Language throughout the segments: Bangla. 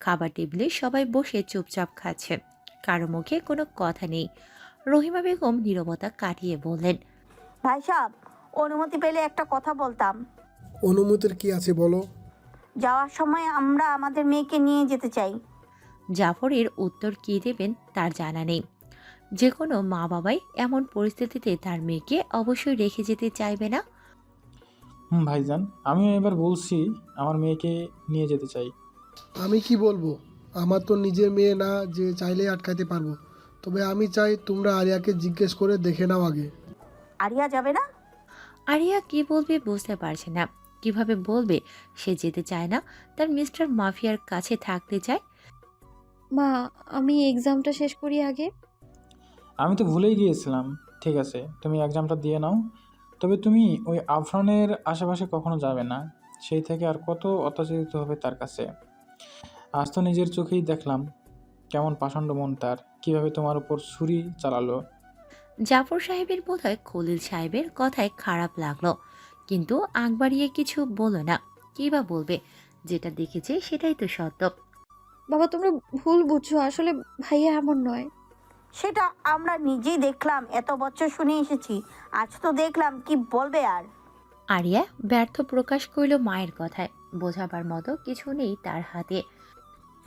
খাবার টেবিলে সবাই বসে চুপচাপ খাচ্ছে, কারো মুখে কোনো কথা নেই। রহিমা বেগম নীরবতা কাটিয়ে বললেন, ভাই সাহেব, অনুমতি পেলে একটা কথা বলতাম। অনুমতির কি আছে বলো। যাওয়ার সময় আমরা আমাদের মেয়েকে নিয়ে যেতে চাই। জাফরের উত্তর কী দেবেন তার জানা নেই। যে কোনো মা বাবাই এমন পরিস্থিতিতে তার মেয়েকে অবশ্যই রেখে যেতে চাইবে না। ভাইজান, আমিও এবার বলছি, আমার মেয়েকে নিয়ে যেতে চাই। আমি কি বলবো, আমার তো নিজের মেয়ে না যে চাইলেই আটকাতে পারবো। তবে আমি চাই তোমরা আরিয়াকে জিজ্ঞেস করে দেখে নাও আগে। আরিয়া যাবে না? আরিয়া কি বলবে বুঝতে পারছে না। কিভাবে বলবে সে যেতে চায় না, তার মিস্টার মাফিয়ার কাছে থাকতে চায়। মা, আমি এক্সামটা শেষ করি আগে। আমি তো ভুলেই গিয়েছিলাম। ঠিক আছে, তুমি এক্সামটা দিয়ে নাও। তবে তুমি ওই আফরানের আশেপাশে কখনো যাবে না। সেই থেকে আর কত অত্যাচারিত হবে তার কাছে। আজ তো নিজের চোখেই দেখলাম কেমন পাষণ্ড মন তার, কীভাবে তোমার উপর ছুরি চালালো। জাফর সাহেবের বোধহয় খলিল সাহেবের কথায় খারাপ লাগলো, কিন্তু আগ বাড়িয়ে কিছু বলল না। কি বা বলবে, যেটা দেখেছে সেটাই তো সত্য। বাবা, তোমরা ভুল বুঝছো, আসলে ভাইয়া এমন নয়। সেটা আমরা নিজেই দেখলাম, এত বছর শুনে এসেছি। আজ তো দেখলাম, কি বলবে আর? আরিয়া ব্যর্থ প্রকাশ করল মায়ের কথায়। বোঝাবার মতো কিছু নেই তার হাতে।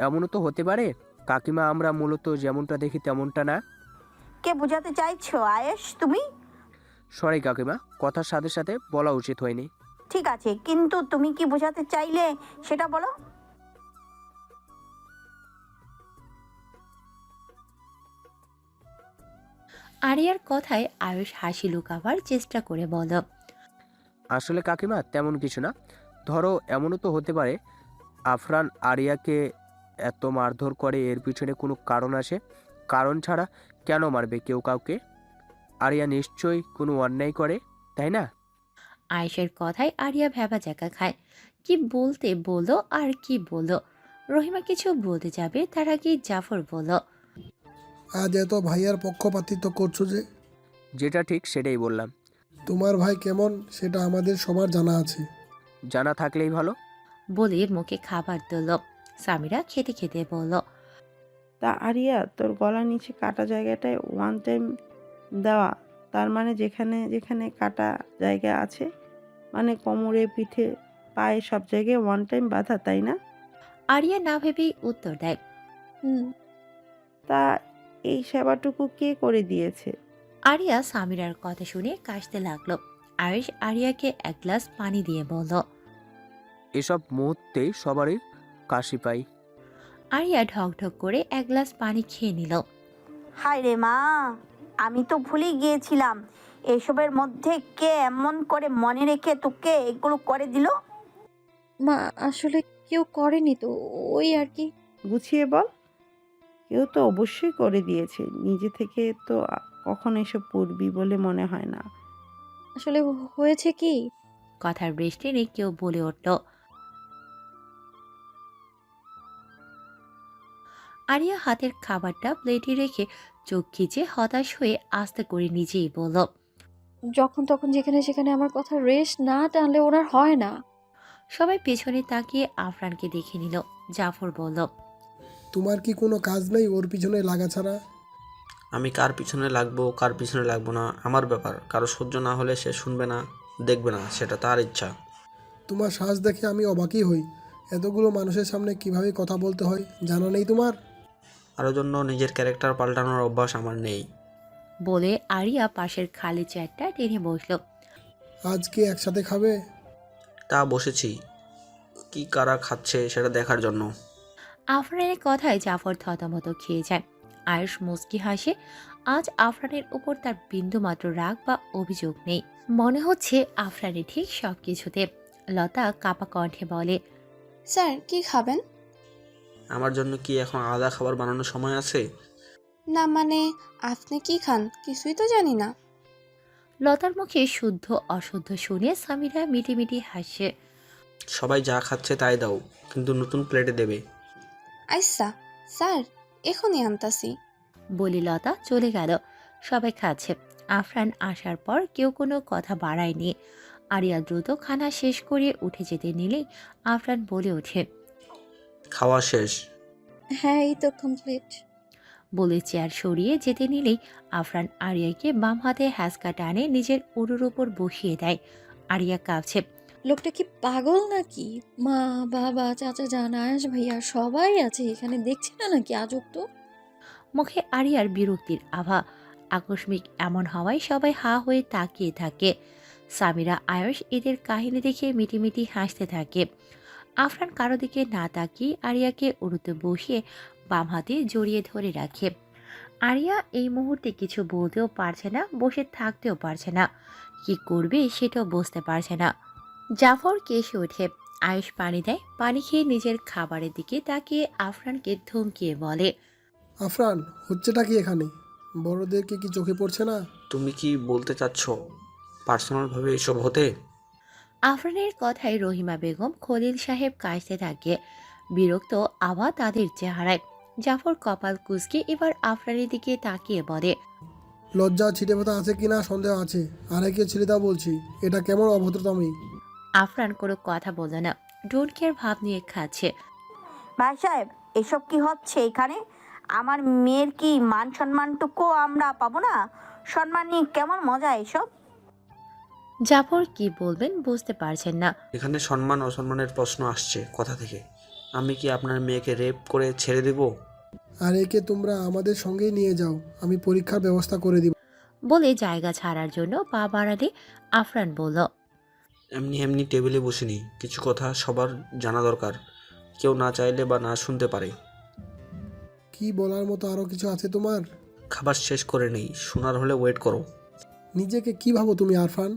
এমনও তো হতে পারে কাকিমা, আমরা মূলত যেমনটা দেখি তেমনটা না। কে বোঝাতে চাইছো আয়েশ তুমি? সরি কাকিমা, কথার সাথে সাথে বলা উচিত হয়নি। ঠিক আছে, কিন্তু তুমি কি বোঝাতে চাইলে সেটা বলো। আরিয়ার কথায় আয়ুষ হাসি লুকাবার চেষ্টা করে বলল, আসলে কাকিমা তেমন কিছু না। ধরো এমনও তো হতে পারে আফরান আরিয়াকে এত মারধর করে, এর পিছনে কোনো কারণ আছে। কারণ ছাড়া কেন মারবে কেউ কাউকে? আরিয়া নিশ্চয়ই কোনো অন্যায় করে, তাই না? আয়েশের কথায় আরিয়া ভ্যাবাচ্যাকা খায়। কি বলতে বলল আর কি বলল। রহিমা কিছু বলতে যাবে তার আগেই জাফর বলল, আজ এত ভাইয়ার পক্ষপাতিত্ব করছো যে। যেটা ঠিক সেটাই বললাম। তোমার ভাই কেমন সেটা আমাদের সবার জানা আছে। জানা থাকলেই ভালো। বলে মুখে খাবার তুলল। সামিরা খেতে খেতে বলল, তা আরিয়া, তোর গলার নিচে কাটা জায়গাটায় ওয়ান টাইম দেওয়া, তার মানে যেখানে যেখানে কাটা জায়গা আছে, মানে কোমরে, পিঠে, পায়ে সব জায়গায় ওয়ান টাইম বাঁধা, তাই না? আরিয়া না ভেবেই উত্তর দেয়, হুম। তা এই সেবাটুকু কে করে দিয়েছে? আরিয়া সামিরার কথা শুনে কাশতে লাগলো। আয়েশ আরিয়াকে এক গ্লাস পানি দিয়ে বলল, এসব মুহূর্তে সবারই কাশি পাই। আরিয়া ঢক ঢক করে এক গ্লাস পানি খেয়ে নিল। হায় রে মা, আমি তো ভুলেই গিয়েছিলাম। এসবের মধ্যে কে এমন করে মনে রেখে তোকে এগুলো করে দিল? মা, আসলে কেউ করেনি তো, ওই আর কি। গুছিয়ে বল। কেউ তো অবশ্যই করে দিয়েছে, নিজে থেকে তো কখনো এসব করবি বলে মনে হয় না। আসলে হয়েছে কি, কথার বৃষ্টি নেই কেউ বলে উঠল। আরিয়া হাতের খাবারটা প্লেটে রেখে চোখ খিচে হতাশ হয়ে আস্তে করে নিজেই বলল, যখন তখন যেখানে সেখানে আমার কথা রেস্ট না টানলে ওনার হয় না। সবাই পেছনে তাকিয়ে আফরানকে দেখে নিল। জাফর বলল, তোমার কি কোনো কাজ নেই ওর পিছনে লাগা ছাড়া? আমি কার পিছনে লাগবো কার পিছনে লাগবো না আমার ব্যাপার। কারো সহ্য না হলে সে শুনবে না, দেখবে না, সেটা তার ইচ্ছা। তোমার সাজ দেখে আমি অবাকই হই। এতগুলো মানুষের সামনে কিভাবে কথা বলতে হয় জানা নেই তোমার? কারোর জন্য নিজের ক্যারেক্টার পাল্টানোর অভ্যাস আমার নেই। বলে আরিয়া পাশের খালি চেয়ারটা টেনে বসল। আজ কি একসাথে খাবে? তা বসেছি, কি কারা খাচ্ছে সেটা দেখার জন্য। আফরানের কথায় জাফর থতমত খেয়ে যায়। আয়ুষ মুচকি হাসে। আজ আফরানের উপর তার বিন্দুমাত্র রাগ বা অভিযোগ নেই। মনে হচ্ছে আফরানে ঠিক সব কিছুতে। লতা কাপা কণ্ঠে বলে, স্যার, কি খাবেন? আমার জন্য কি এখন আলাদা খাবার বানানোর সময় আছে? না মানে, আপনি কি খান কিছুই তো জানি না। লতার মুখে শুদ্ধ অশুদ্ধ শুনে সামিরা মিটিমিটি হাসে। সবাই যা খাচ্ছে তাই দাও, কিন্তু নতুন প্লেটে দেবে। আচ্ছা স্যার, এখনই আনতাছি। বলি লতা চলে গেল। সবাই খাচ্ছে। আফরান আসার পর কেউ কোনো কথা বাড়ায়নি। আরিয়া দ্রুত খানা শেষ করে উঠে যেতে নিলেই আফরান বলে ওঠে, খাওয়া শেষ, হ্যাঁ, এই তো কমপ্লিট। বলে চেয়ার সরিয়ে যেতে নিলেই আফরান আরিয়াকে বাম হাতে হ্যাঁচকা টানে নিজের উরুর উপর বসিয়ে দেয়। আরিয়া কাঁপছে। লোকটা কি পাগল নাকি? মা, বাবা, চাচা জান, আয়াস ভাইয়া সবাই আছে এখানে, দেখছে না নাকি? আজব তো। মুখে আরিয়ার বিরক্তির আভা। আকস্মিক এমন হওয়ায় সবাই হা হয়ে তাকিয়ে থাকে। সামিরা আয়ুষ এদের কাহিনী দেখে মিটিমিটি হাসতে থাকে। আফরান কারো দিকে না তাকিয়ে আরিয়াকে উড়ুতে বসিয়ে বাম হাতে জড়িয়ে ধরে রাখে। আরিয়া এই মুহূর্তে কিছু বলতেও পারছে না, বসে থাকতেও পারছে না, কি করবে সেটাও বুঝতে পারছে না। জাফর কেসে ওঠে। আয়ুষ পানি দেয়। পানি খেয়ে নিজের খাবারের দিকে তাকিয়ে আফরানকে ধমকিয়ে বলে, আফরান, হচ্ছেটা কি এখানে? বড়দেরকে কি চোখে পড়ছে না? তুমি কি বলতে চাচ্ছ পার্সোনালভাবে এসব হতে? আফরানের কথায় রহিমা বেগম, খলিল সাহেব কাশতে থাকে। বিরক্ত আভা তাদের চেহারায়। জাফর কপাল কুঁচকে এবার আফরানের দিকে তাকিয়ে বলে, লজ্জা ছিটে ফোঁটা আছে কিনা সন্দেহ আছে। আরেকে ছেড়ে দাও বলছি। এটা কেমন অভদ্রতামি? আফরান কোনো কথা বলে না, ডোন্ট কেয়ার ভাব নিয়ে খাচ্ছে। ভাই সাহেব, এসব কি হচ্ছে এখানে? আমার মেয়ের কি মান সম্মানটুকু আমরা পাবো না? সম্মান নিয়ে কেমন মজা এসব? জাফর কি বলবেন বুঝতে পারছেন না। এখানে সম্মান অসম্মানের প্রশ্ন আসছে কথা থেকে। আমি কি আপনার মেয়েকে রেপ করে ছেড়ে দেব? আর একে তোমরা আমাদের সঙ্গেই নিয়ে যাও, আমি পরীক্ষার ব্যবস্থা করে দিব। বলে জায়গা ছাড়ার জন্য পা বাড়ালে আফরান বলল, এমনি এমনি টেবিলে বসিনি, কিছু কথা সবার জানা দরকার। কেউ না চাইলে বা না শুনতে পারে। কি বলার মতো আরও কিছু আছে তোমার? খাবার শেষ করে নেই, শোনার হলে ওয়েট করো। নিজেকে কি ভাবো তুমি আরফান?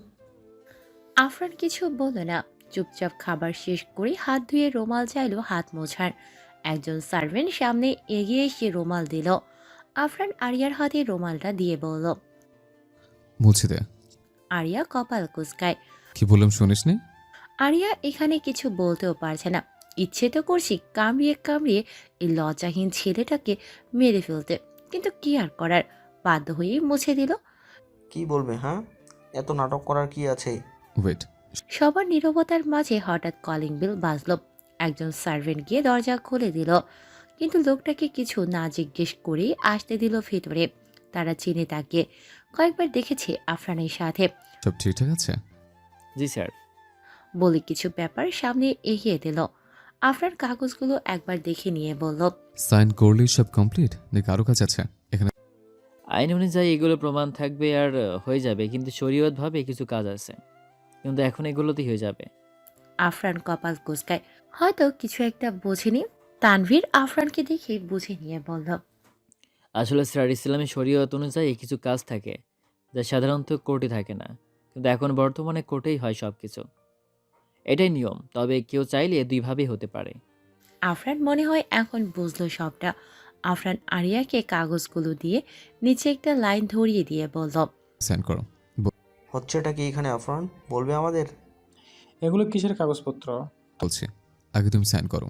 আফরান কিছু বলল না, চুপচাপ খাবার শেষ করে হাত ধুয়ে রুমাল চাইলো হাত মোছার। একজন সার্ভেন্ট সামনে এগিয়ে এসে রুমাল দিল। আফরান আরিয়ার হাতে রুমালটা দিয়ে বলল, মুছে দে। আরিয়া কপাল কুঁচকায়। কি বললাম শুনিসনি? আরিয়া এখানে কিছু বলতেও পারছে না। ইচ্ছে তো করছি কামড়িয়ে কামড়িয়ে এই লজ্জাহীন ছেলেটাকে মেরে ফেলতে, কিন্তু কি আর করার, বাধ্য হয়েই মুছে দিল। কি বলবে? হ্যাঁ, এত নাটক করার কি আছে? ওয়েট। সবার নীরবতার মাঝে হঠাৎ কলিং বেল বাজল। একজন সার্ভেন্ট গিয়ে দরজা খুলে দিল, কিন্তু লোকটাকে কিছু না জিজ্ঞেস করেই আসতে দিল ভেতরে। তারা চিনে তাকে কয়েকবার দেখেছে আফরানের সাথে। সব ঠিকঠাক আছে? জি স্যার। বলে কিছু ব্যাপার সামনে এগিয়ে দিল। আফরান কাগজগুলো একবার দেখে নিয়ে বলল, সাইন করলেই সব কমপ্লিট নাকি আরও কাজ আছে এখানে? আইন অনুযায়ী এগুলো প্রমাণ থাকবে আর হয়ে যাবে, কিন্তু শরীয়তভাবে কিছু কাজ আছে, কিন্তু এখন এগুলোতেই হয়ে যাবে। আফরান কপাল কুঁচকায়, হয়তো কিছু একটা বোঝেনি। তানভীর আফরানকে দেখে বুঝে নিয়ে বলল, আসলে স্যার, ইসলামী শরীয়ত অনুযায়ী কিছু কাজ থাকে যা সাধারণত কোর্টে থাকে না, কিন্তু এখন বর্তমানে কোর্টেই হয় সব কিছু। এটাই নিয়ম, তবে কেউ চাইলে দুইভাবেই হতে পারে। আফরান মনে হয় এখন বুঝলো সবটা। আফরান আরিয়াকে কাগজগুলো দিয়ে নিচে একটা লাইন ধরিয়ে দিয়ে বলল, সাইন করো। হচ্ছেটা কি এখানে আফরান? বলবে আমাদের? এগুলো কিসের কাগজপত্র? বলছি আগে তুমি সাইন করো।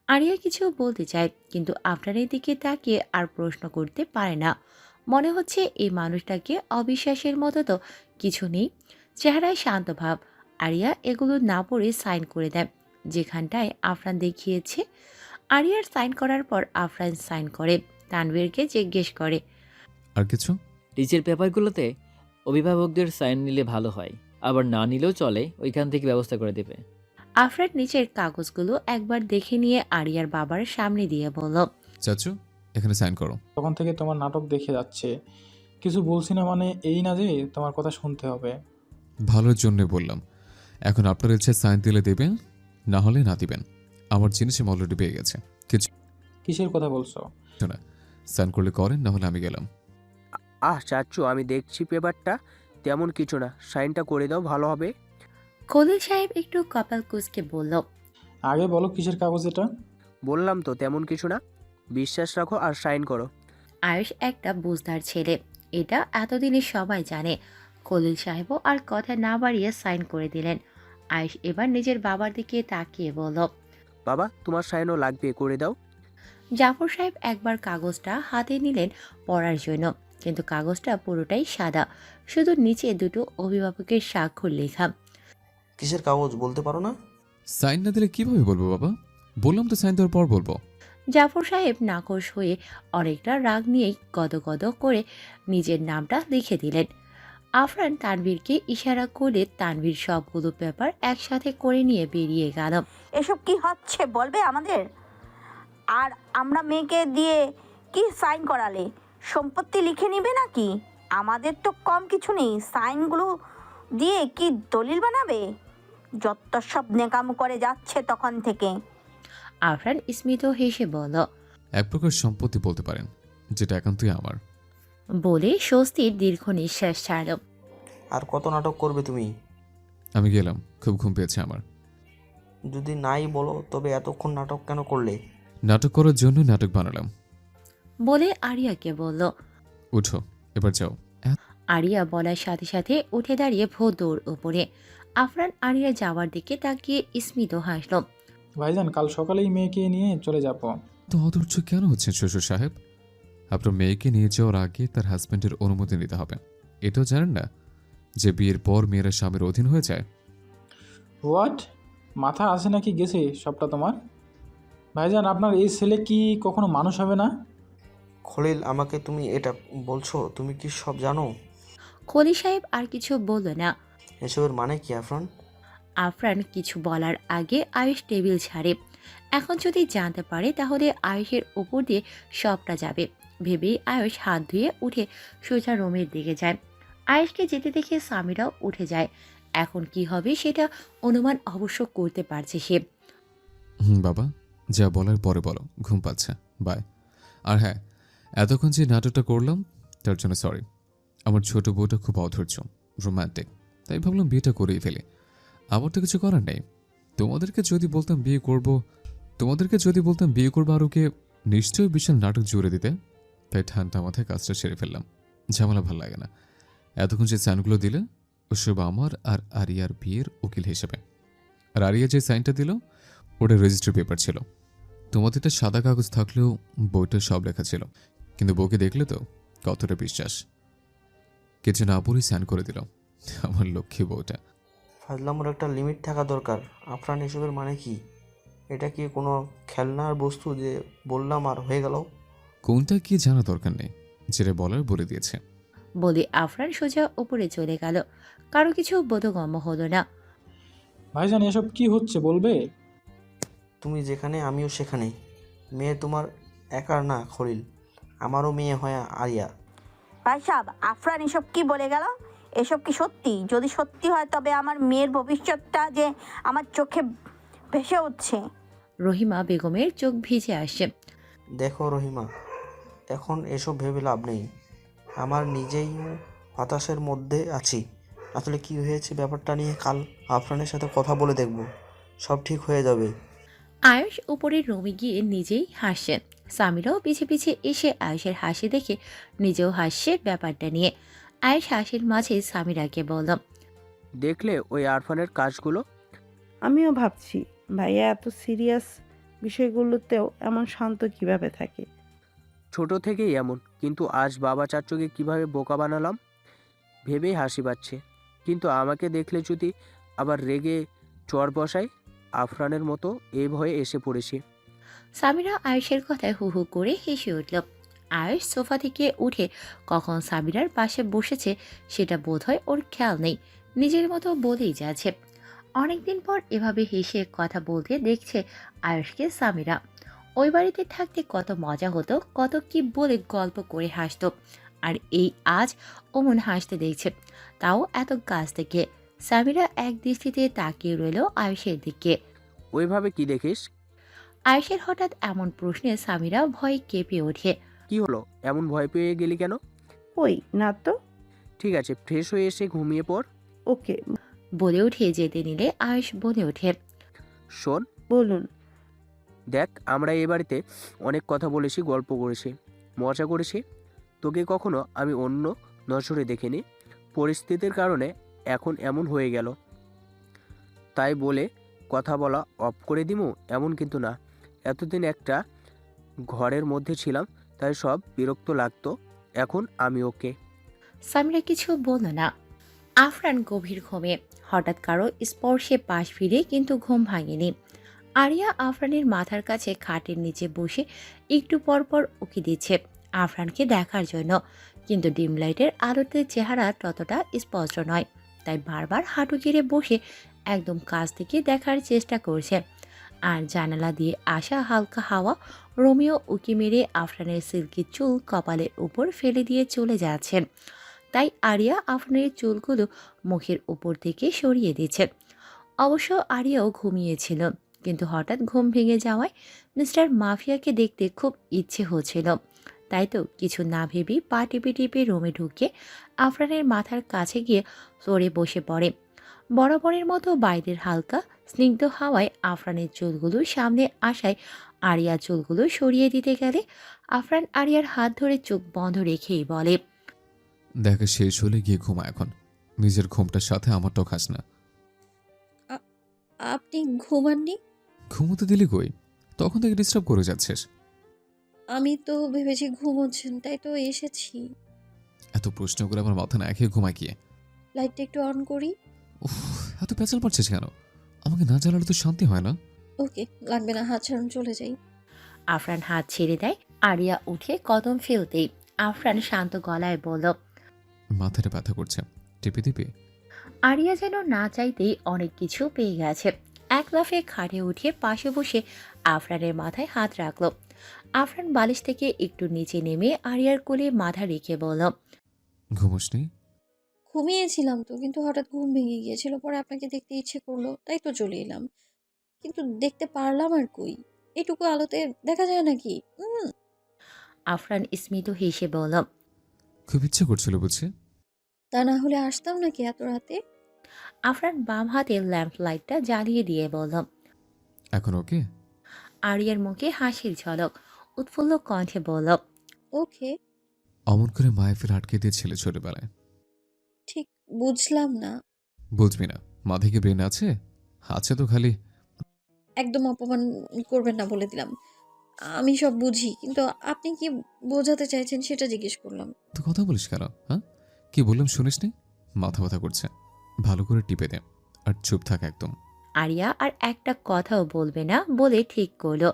আরিয়া কিছু বলতে চায়, কিন্তু আফরানের দিকে তাকিয়ে আর প্রশ্ন করতে পারে না। মনে হচ্ছে এই মানুষটাকে অবিশ্বাসের মতো তো কিছু নেই। চেহারায় শান্ত ভাব। আরিয়া এগুলো না পড়ে সাইন করে দেয় যেখানটায় আফরান দেখিয়েছে। আরিয়ার সাইন করার পর আফরান সাইন করে। তানভীরকে জিজ্ঞেস করে, আর কিছু? নিচের পেপারগুলোতে অভিভাবকদের সাইন নিলে ভালো হয়, আবার না নিলেও চলে, ওইখান থেকে ব্যবস্থা করে দেবে। আফরান নিচের কাগজগুলো একবার দেখে নিয়ে আরিয়ার বাবার সামনে দিয়ে বলল, চাচু এখানে সাইন করো। তখন থেকে তোমার নাটক দেখে যাচ্ছে। কিছু বলছি না মানে এই না যে তোমার কথা শুনতে হবে। ভালোর জন্য বললাম। এখন আপনার ইচ্ছে সাইন দিলে দেবেন, না হলে না দিবেন। আমার জিনিস আমি অলরেডি পেয়ে গেছে। কিছু কিসের কথা বলছো? না, সাইন করলে করেন, না হলে আমি গেলাম। চাচ্ছু, আমি দেখছি পেপারটা, তেমন কিছু না, সাইনটা করে দাও ভালো হবে। খলিল সাহেব একটু কপাল কুঁচকে বলল, আগে বলো কিসের কাগজ এটা? বললাম তো তেমন কিছু না, বিশ্বাস রাখো আর সাইন করো। আয়ুষ একটা বুঝদার ছেলে, এটা এতদিনে সবাই জানে। খলিল সাহেবও আর কথা না বাড়িয়ে সাইন করে দিলেন। আয়ুষ এবার নিজের বাবার দিকে তাকিয়ে বলল, বাবা, তোমার সাইনও লাগবে, করে দাও। জাফর সাহেব একবার কাগজটা হাতে নিলেন পড়ার জন্য, কিন্তু কাগজটা পুরোটাই সাদা, শুধু নিচে দুটো অভিভাবকের স্বাক্ষর লেখা। কিসের কাগজ বলতে পারো না? সাইন না দিলে কিভাবে বলবো বাবা? বললাম তো সাইন দেওয়ার পর বলবো। জাফর সাহেব নাকশ হয়ে অনেকটা রাগ নিয়েই গদগদ করে নিজের নামটা লিখে দিলেন। আফরান তানভীরকে ইশারা করে তানভীর সবগুলো পেপার একসাথে করে নিয়ে বেরিয়ে গেল। এসব কি হচ্ছে বলবে আমাদের? আর আমরা মেয়েকে দিয়ে কি সাইন করালে? সম্পত্তি লিখে নিবে নাকি? আমাদের তো কম কিছু নেই, সাইনগুলো দিয়ে কি দলিল বানাবে? যত সব নেকামো করে যাচ্ছে তখন থেকে। আফরান স্মিত হেসে বলল, এক প্রকার সম্পত্তি বলতে পারেন, যেটা একান্তই আমার। বলে স্বস্তির দীর্ঘ নিঃশ্বাস ছাড়ল। আর কত নাটক করবে তুমি? আমি গেলাম, খুব ঘুম পেয়েছে আমার। যদি নাই বলো তবে এতক্ষণ নাটক কেন করলে? নাটক করার জন্য নাটক বানালাম। বলে আরিয়াকে বলল, উঠো, এবার যাও। আরিয়া বলার সাথে সাথে উঠে দাঁড়িয়ে ভোর দৌড় উপরে। আফরান আরিয়া যাওয়ার দিকে তাকিয়ে স্মিত হাসল। ভাইজান, কাল সকালেই মেয়েকে নিয়ে চলে যাব। তো অধৈর্য কেন হচ্ছেন শ্বশুর সাহেব? আপনার মেয়েকে নিয়ে যাওয়ার আগে তার হাজব্যান্ডের অনুমতি নিতে হবে। এটাও জানেন না যে বিয়ের পর মেয়েরা স্বামীর অধীন হয়ে যায়? হোয়াট? মাথা আছে নাকি গেছে সবটা তোমার? ভাইজান, আপনার এই ছেলে কি কখনো মানুষ হবে না? খলিল, আমাকে তুমি এটা বলছো? তুমি কি সব জানো? খলি সাহেব আর কিছু বলল না। এসবের মানে কি আফরান? আফরান কিছু বলার আগে আয়ুষ টেবিল ছাড়ে। এখন যদি জানতে পারে তাহলে আয়ুষের উপর দিয়ে সবটা যাবে ভেবেই আয়ুষ হাত ধুয়ে উঠে সোজা রুমের দিকে যায়। আয়ুষকে যেতে দেখে সামিরাও উঠে যায়। এখন কি হবে সেটা অনুমান অবশ্য করতে পারছে সে। বাবা, যা বলার পরে বলো, ঘুম পাচ্ছে, বাই। আর হ্যাঁ, এতক্ষণ যে নাটকটা করলাম তার জন্য সরি। আমার ছোট বউটা খুব অধৈর্য, রোম্যান্টিক, তাই ভাবলাম বিয়েটা করেই ফেলি। আমার তো কিছু করার নেই। তোমাদেরকে যদি বলতাম বিয়ে করবো আর ওকে, নিশ্চয়ই বিশাল নাটক জুড়ে দিতে। তাই ঠান্ডা মাথায় কাজটা সেরে ফেললাম, ঝামেলা ভাল লাগে না। এতক্ষণ যে সাইনগুলো দিলে ওসব আমার আর আরিয়ার বিয়ের উকিল হিসেবে। আর আরিয়া যে সাইনটা দিল ওটা রেজিস্টার পেপার ছিল। তোমাদেরটা সাদা কাগজ থাকলেও বইটা সব লেখা ছিল। কিন্তু বউকে দেখলে তো কতটা বিশ্বাস, কিছু না পড়েই সাইন করে দিল। আমার লক্ষ্মী বউটা। ফাজলামোর একটা লিমিট থাকা দরকার। আফরান, এসবের মানে কি? এটা কি কোনো খেলনার বস্তু যে বললাম আর হয়ে গেল? কোনটা কি জানা দরকার নেই, যেটা বলার বলে দিয়েছে। বলে আফরান সোজা উপরে চলে গেল। কারো কিছু বোধগম্য হলো না। ভাইজান, এসব কি হচ্ছে বলবে? তুমি যেখানে আমিও সেখানে। মেয়ে তোমার একার না খলিল, আমারও মেয়ে হয় আরিয়া। ভাই সাহেব, আফরান এসব কি বলে গেল? এসব কি সত্যি? যদি সত্যি হয় তবে আমার মেয়ের ভবিষ্যৎটা যে আমার চোখে ভেসে উঠছে। রহিমা বেগমের চোখ ভিজে আসে। দেখো রহিমা, এখন এসব ভেবে লাভ নেই। আমার নিজেই হতাশার মধ্যে আছি। আসলে কি হয়েছে ব্যাপারটা নিয়ে কাল আফরানের সাথে কথা বলে দেখব, সব ঠিক হয়ে যাবে। আয়ুষ উপরের রুমে গিয়ে নিজেই হাসছেন। সামিরাও পিছে পিছে এসে আয়ুষের হাসি দেখে নিজেও হাসছে ব্যাপারটা নিয়ে। আয়ুষ হাসির মাঝে সামিরাকে বলল, দেখলে ওই আরফানের কাজগুলো? আমিও ভাবছি ভাইয়া এত সিরিয়াস বিষয়গুলোতেও এমন শান্ত কিভাবে থাকে। ছোট থেকেই এমন, কিন্তু আজ বাবা চাচুকে কিভাবে বোকা বানালাম ভেবেই হাসি পাচ্ছে। কিন্তু আমাকে দেখলে যদি আবার রেগে চড় বসায় আফরানের মতো, এই ভয়ে এসে পড়েছি। সামিরা আয়ুষের কথায় হু হু করে হেসে উঠল। আয়ুষ সোফা থেকে উঠে কখন সামিরার পাশে বসেছে সেটা বোধহয় ওর খেয়াল নেই, নিজের মতো বলেই যাচ্ছে। অনেকদিন পর এভাবে হেসে কথা বলতে দেখছে আয়ুষকে সামিরা। ওই বাড়িতে থাকতে কত মজা হতো, কত কি বলে গল্প করে হাসতো। আর এই আজ অমন হাসতে দেখছে, তাও এত কাছ থেকে। সামিরা এক দৃষ্টিতে তাকিয়ে রইল আয়ুষের দিকে। ওইভাবে কি দেখিস? আয়ুষের হঠাৎ এমন প্রশ্নে সামিরা ভয়ে কেঁপে ওঠে। কি হলো, এমন ভয় পেয়ে গেলি কেন? ওই না তো। ঠিক আছে, ফ্রেশ হয়ে এসে ঘুমিয়ে পড়। ওকে। বলে উঠে যেতে নিলে আয়ুষ বলে ওঠে, শোন, বলুন। দেখ, আমরা এ বাড়িতে অনেক কথা বলেছি, গল্প করেছি, মজা করেছি। তোকে কখনো আমি অন্য নজরে দেখিনি। পরিস্থিতির কারণে এখন এমন হয়ে গেল, তাই বলে কথা বলা অফ করে দিমু এমন কিন্তু না। এতদিন একটা ঘরের মধ্যে ছিলাম, তাই সব বিরক্ত লাগতো। এখন আমি ওকে। সামিরা কিছু বলল না। আফরান গভীর ঘুমে। হঠাৎ কারো স্পর্শে পাশ ফিরে কিন্তু ঘুম ভাঙেনি। আরিয়া আফরানের মাথার কাছে খাটের নিচে বসে একটু পর পর উকি দিচ্ছে আফরানকে দেখার জন্য, কিন্তু ডিম লাইটের আলোতে চেহারা ততটা স্পষ্ট নয়, তাই বারবার হাঁটু গেড়ে বসে একদম কাছ থেকে দেখার চেষ্টা করছে। আর জানালা দিয়ে আসা হালকা হাওয়া রোমিও উকি মেরে আফরানের সিল্কি চুল কপালের উপর ফেলে দিয়ে চলে যাচ্ছেন, তাই আরিয়া আফরানের চুলগুলো মুখের উপর থেকে সরিয়ে দিচ্ছে। অবশ্য আরিয়াও ঘুমিয়েছিল, কিন্তু হঠাৎ ঘুম ভেঙে যাওয়ায় মিস্টার মাফিয়াকে দেখতে খুব ইচ্ছে হচ্ছিল, তাই তো কিছু না ভেবেই পা টিপে টিপে রুমে ঢুকে আফরানের মাথার কাছে গিয়ে সরে বসে পড়ে। বরাবরের মতো বাইরের হালকা স্নিগ্ধ হাওয়ায় আফরানের চুলগুলো সামনে আসায় আরিয়া চুলগুলো সরিয়ে দিতে গেলে আফরান আরিয়ার হাত ধরে চোখ বন্ধ রেখেই বলে, দেখা শেষ হলে গিয়ে ঘুমা এখন। নিজের ঘুমটার সাথে আমারটাও খাস না। আ- আপনি ঘুমাননি? ঘুমোতে দিলি কই? তখন থেকে ডিস্টার্ব করে যাচ্ছিস। আমি তো ভেবেছি ঘুমোচ্ছেন, তাই তো এসেছি। এত প্রশ্ন করে আমার মাথা না খেয়ে ঘুমায় গিয়ে। লাইটটা একটু অন করি। উফ, এত পেঁচাল পাচ্ছিস কেন? আমাকে না জ্বালালে তো শান্তি হয় না। ওকে, লাগবে না, হাত ছাড়ুন, চলে যাই। আফরান হাত ছেড়ে দেয়। আরিয়া উঠে কদম ফেলতেই আফরান শান্ত গলায় বলল, মাথাটা ব্যথা করছে, টিপে টিপে। আরিয়া যেন না চাইতেই অনেক কিছু পেয়ে গেছে। এক লাফে খাটে উঠে পাশে বসে আফরানের মাথায় হাত রাখল। আফরান বালিশ থেকে একটু নিচে নেমে আরিয়ার কোলে মাথা রেখে বলল, ঘুমোসনি? ঘুমিয়েছিলাম তো, কিন্তু হঠাৎ ঘুম ভেঙে গিয়েছিল, পরে আপনাকে দেখতে ইচ্ছে করলো, তাই তো চলে এলাম। কিন্তু দেখতে পারলাম আর কই, এটুকু আলোতে দেখা যায় নাকি? আফরান স্মিত হেসে বলল, খুব ইচ্ছে করছিল বুঝছি। তা না হলে আসতাম নাকি এত রাতে? আফরান বাম হাতে ল্যাম্প লাইটটা জ্বালিয়ে দিয়ে বলল। এখন ওকে? আরিয়ার মুখে হাসির ঝলক, উৎফুল্ল কণ্ঠে বলল, ওকে। অমন করে মায়ের আটকে দিয়েছিলে ছোটবেলায়। ঠিক বুঝলাম না। বুঝবি না? মাথায় কি ব্রেন আছে? আছে তো খালি। একদম অপমান করবেন না বলে দিলাম। আমি সব বুঝি, কিন্তু আপনি কি বোঝাতে চাইছেন সেটা জিজ্ঞেস করলাম। তুই কথা বলিস কেন? হ্যাঁ, কি বললাম শুনিসনি? মাথা ব্যথা করছে, ভালো করে টিপে দে আর চুপ থাক একদম। আরিয়া আর একটা কথাও বলবে না বলে ঠিক করলো।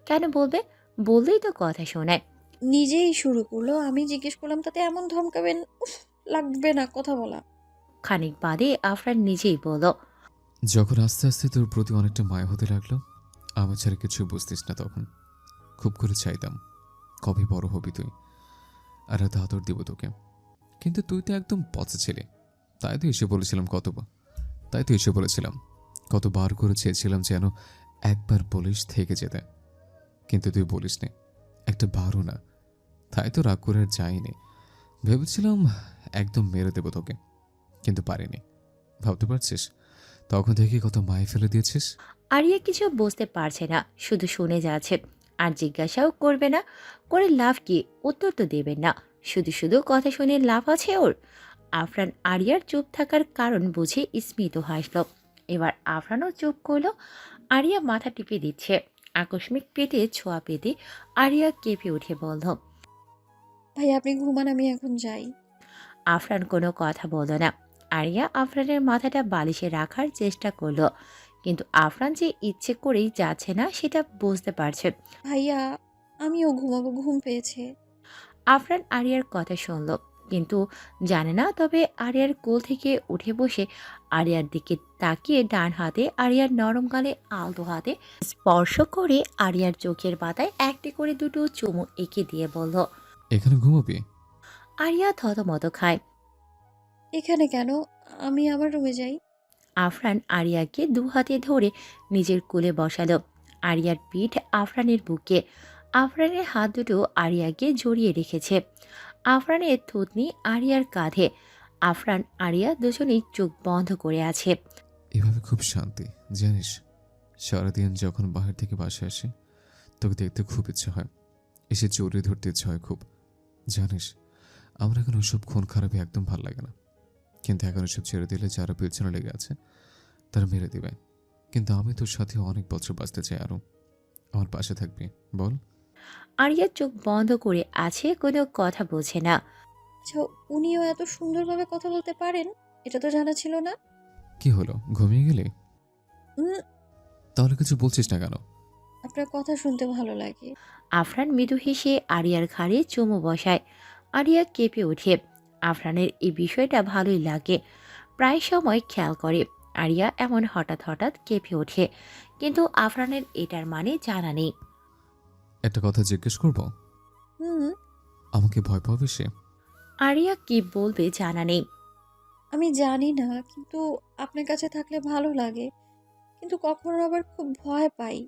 কেন বলবে? বললেই তো কথা শোনায়। নিজেই শুরু করলো, আমি জিজ্ঞেস করলাম, তাতে এমন ধমকাবেন? উফ, লাগবে না কথা বলা। খানিক বাদে আফরান নিজেই বলল, যখন আস্তে আস্তে তোর প্রতি অনেকটা মায়া হতে লাগলো, আমার ছাড়া কিছু বুঝতিস না তখন। খুব করে চাইতাম কবে বড় হবি তুই, আর এত আদর দিব তোকে। কিন্তু তুই তো একদম পচা ছেলে। তাই তো এসে বলেছিলাম কতবার করে চেয়েছিলাম যেন একবার বলিস থেকে যেতে, কিন্তু তুই বলিসনি একটা বারও না। তাই তো রাগ করে আর যাইনি। ভেবেছিলাম একদম মেরে দেবো তোকে, কিন্তু পারিনি। ভাবতে পারছিস তখন থেকে কত মায়ে ফেলে দিয়েছিস? আরিয়া কিছু বুঝতে পারছে না, শুধু শুনে যাচ্ছে। আর জিজ্ঞাসাও করবে না, করে লাভ কি? উত্তর তো দেবেন না। শুধু শুধু কথা শুনে লাভ আছে ওর? আফরান আরিয়ার চুপ থাকার কারণ বুঝে স্মিত হাসল। এবার আফরানও চুপ করলো। আরিয়া মাথা টিপে দিচ্ছে। আকস্মিক পেটে ছোঁয়া পেতে আরিয়া কেঁপে উঠে বলল, ভাই আপনি ঘুমান, আমি এখন যাই। আফরান কোনো কথা বলল না। আরিয়া আফরানের মাথাটা বালিশে রাখার চেষ্টা করলো, কিন্তু আফরান যে ইচ্ছে করেই যাচ্ছে না সেটা বুঝতে পারছে। ভাইয়া, আমিও ঘুমাবো, ঘুম পেয়েছে। আফরান আরিয়ার কথা শুনল, কিন্তু জানে না। তবে আরিয়ার কোল থেকে উঠে বসে আরিয়ার দিকে তাকিয়ে ডান হাতে আরিয়ার নরম গালে আলতো হাতে স্পর্শ করে আরিয়ার চোখের পাতায় একটি করে দুটো চুমু এঁকে দিয়ে বলল, এখানে ঘুমাবি? আরিয়া থতমত খায়। এখানে কেন? আমি আমার রুমে যাই। আফরান আরিয়াকে দু হাতে ধরে নিজের কোলে বসালো। আরিয়ার পিঠ আফরানের বুকে, আফরানের হাত দুটো আরিয়াকে জড়িয়ে রেখেছে। আফরানের থুতনি আরিয়ার কাঁধে। আফরান আরিয়া দুজনেই চোখ বন্ধ করে আছে। এভাবে খুব শান্তি জানিস। সারাদিন যখন বাহির থেকে বাসায় আসি তোকে দেখতে খুব ইচ্ছে হয়, এসে জড়িয়ে ধরতে ইচ্ছে হয় খুব। জানিস আমার এখন ওসব খুন খারাপই একদম ভাল লাগে না। কিন্তু এখন ওসব ছেড়ে দিলে যারা পেছনে লেগে আছে তারা মেরে দেবে। কিন্তু আমি তোর সাথে অনেক বছর বাঁচতে চাই আরও। আমার পাশে থাকবি বল? আরিয়া চোখ বন্ধ করে আছে, কোনো কথা বোঝে না। আচ্ছা, উনিও এত সুন্দরভাবে কথা বলতে পারেন? এটা তো জানা ছিল না। কি হলো, ঘুমিয়ে গেলে? উম, তাহলে কিছু বলছিস না কেন? আপনার কথা শুনতে ভালো লাগে। আফরান মৃদু হেসে আরিয়ার ঘাড়ে চুমু বসায়। আরিয়া কেঁপে ওঠে। আফরানের এই বিষয়টা ভালোই লাগে। প্রায় সময় খেয়াল করে আরিয়া এমন হঠাৎ হঠাৎ কেঁপে ওঠে, কিন্তু আফরানের এটার মানে জানা নেই। একটা কথা জিজ্ঞেস করব? হুম। আমাকে ভয় পাবে সে? আরিয়া কি বলবে জানা নেই। আমি জানি না, কিন্তু আপনার কাছে থাকলে ভালো লাগে, কিন্তু কখনো আবার খুব ভয় পাই।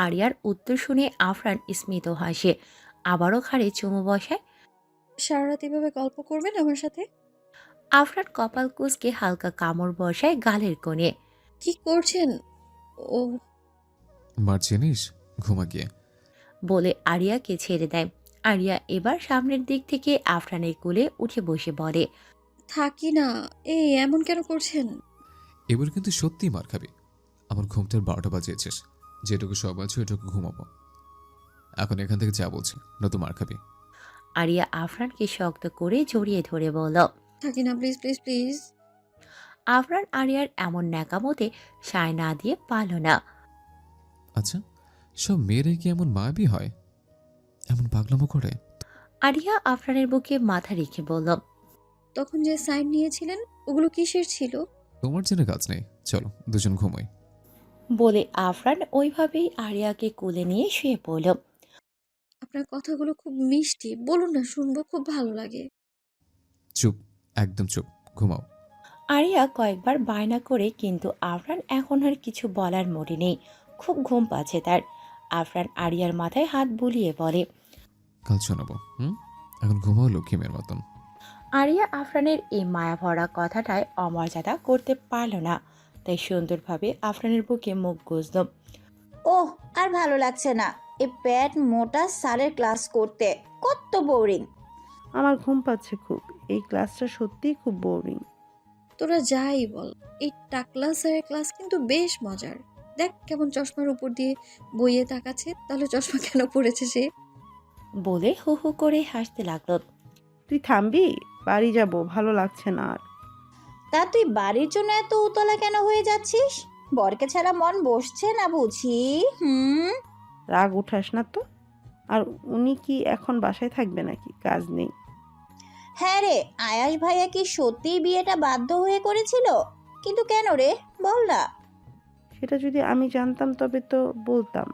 আরিয়ার উত্তর শুনে আফরান স্মিত হাসে, আবারও ঘাড়ে চুমু বসায়। সারা রাত এভাবে গল্প করবেন আমার সাথে? আফরান কপাল কুঁচকে হালকা কামড় বসায় গালের কোণে। কি করছেন? ও, মার চিনিস? ঘুমা গিয়ে। বলে আরিয়াকে ছেড়ে দেয়। আরিয়া এবার সামনের দিক থেকে আফরানের কোলে উঠে বসে বলে, থাকি না। এই এমন কেন করছেন? এবার কিন্তু সত্যিই মার খাবি। আমার ঘুমটার 12টা বাজিয়েছিস। যেটুকু সব আছে ওইটুকু ঘুমাবো। এখন এখান থেকে যা বলছি, নয়তো মার খাবি। আরিয়া আফরানকে শক্ত করে জড়িয়ে ধরে বলল। থাকি না, প্লিজ প্লিজ প্লিজ। আফরান আরিয়ার এমন ন্যাকামতে সায় না দিয়ে পারল না। আচ্ছা, সব মেয়েরাই কি এমন মায়াবী হয়? এমন পাগলামো করে? আরিয়া আফরানের বুকে মাথা রেখে বলল, তখন যে সাইন নিয়েছিলেন ওগুলো কিসের ছিল? তোমার জেনে কাজ নেই, চলো দুজন ঘুমোই। বলে আফরান ওইভাবেই আরিয়াকে কোলে নিয়ে শুয়ে পড়ল। আপনার কথাগুলো খুব মিষ্টি, বলুন না, শুনবো, খুব ভালো লাগে। চুপ, একদম চুপ, ঘুমাও। আরিয়া কয়েকবার বায়না করে, কিন্তু আফরান এখন আর কিছু বলার মোড়ে নেই। খুব ঘুম পাচ্ছে তার। আফরান আরিয়ার মাথায় হাত বুলিয়ে বলে। কাল শোনাবো। এখন ঘুমাও লক্ষ্মী মেয়ের মতন। আরিয়া আফরানের এই মায়াভরা কথাটায় অমর্যাদা করতে পারল না, তাই সুন্দরভাবে আফরানের বুকে মুখ গুজল। ওহ, আর ভালো লাগছে না এই প্যাট মোটা স্যারের ক্লাস করতে, কত বোরিং। আমার ঘুম পাচ্ছে খুব। এই ক্লাসটা সত্যিই খুব বোরিং। তোরা যাই বল, এই টাকলা স্যারের ক্লাস কিন্তু বেশ মজার। দেখ কেমন চশমার উপর দিয়ে বইয়ে তাকাচ্ছে, তাহলে চশমা কেন পড়েছে সে? বলে হু হু করে হাসতে লাগলো। তুই থামবি? বাড়ি যাব, ভালো লাগছে না আর। তা তুই বাড়ির জন্য এত উতলা কেন হয়ে যাচ্ছিস? বরকে ছাড়া মন বসছে না বুঝি? রাগ উঠাস না তো। আর উনি কি এখন বাসায় থাকবে নাকি? কাজ নেই? হ্যাঁ রে, আয়াস ভাইয়া কি সত্যিই বিয়েটা বাধ্য হয়ে করেছিল? কিন্তু কেন রে, বল না। সেটা যদি আমি জানতাম তবে তো বলতাম।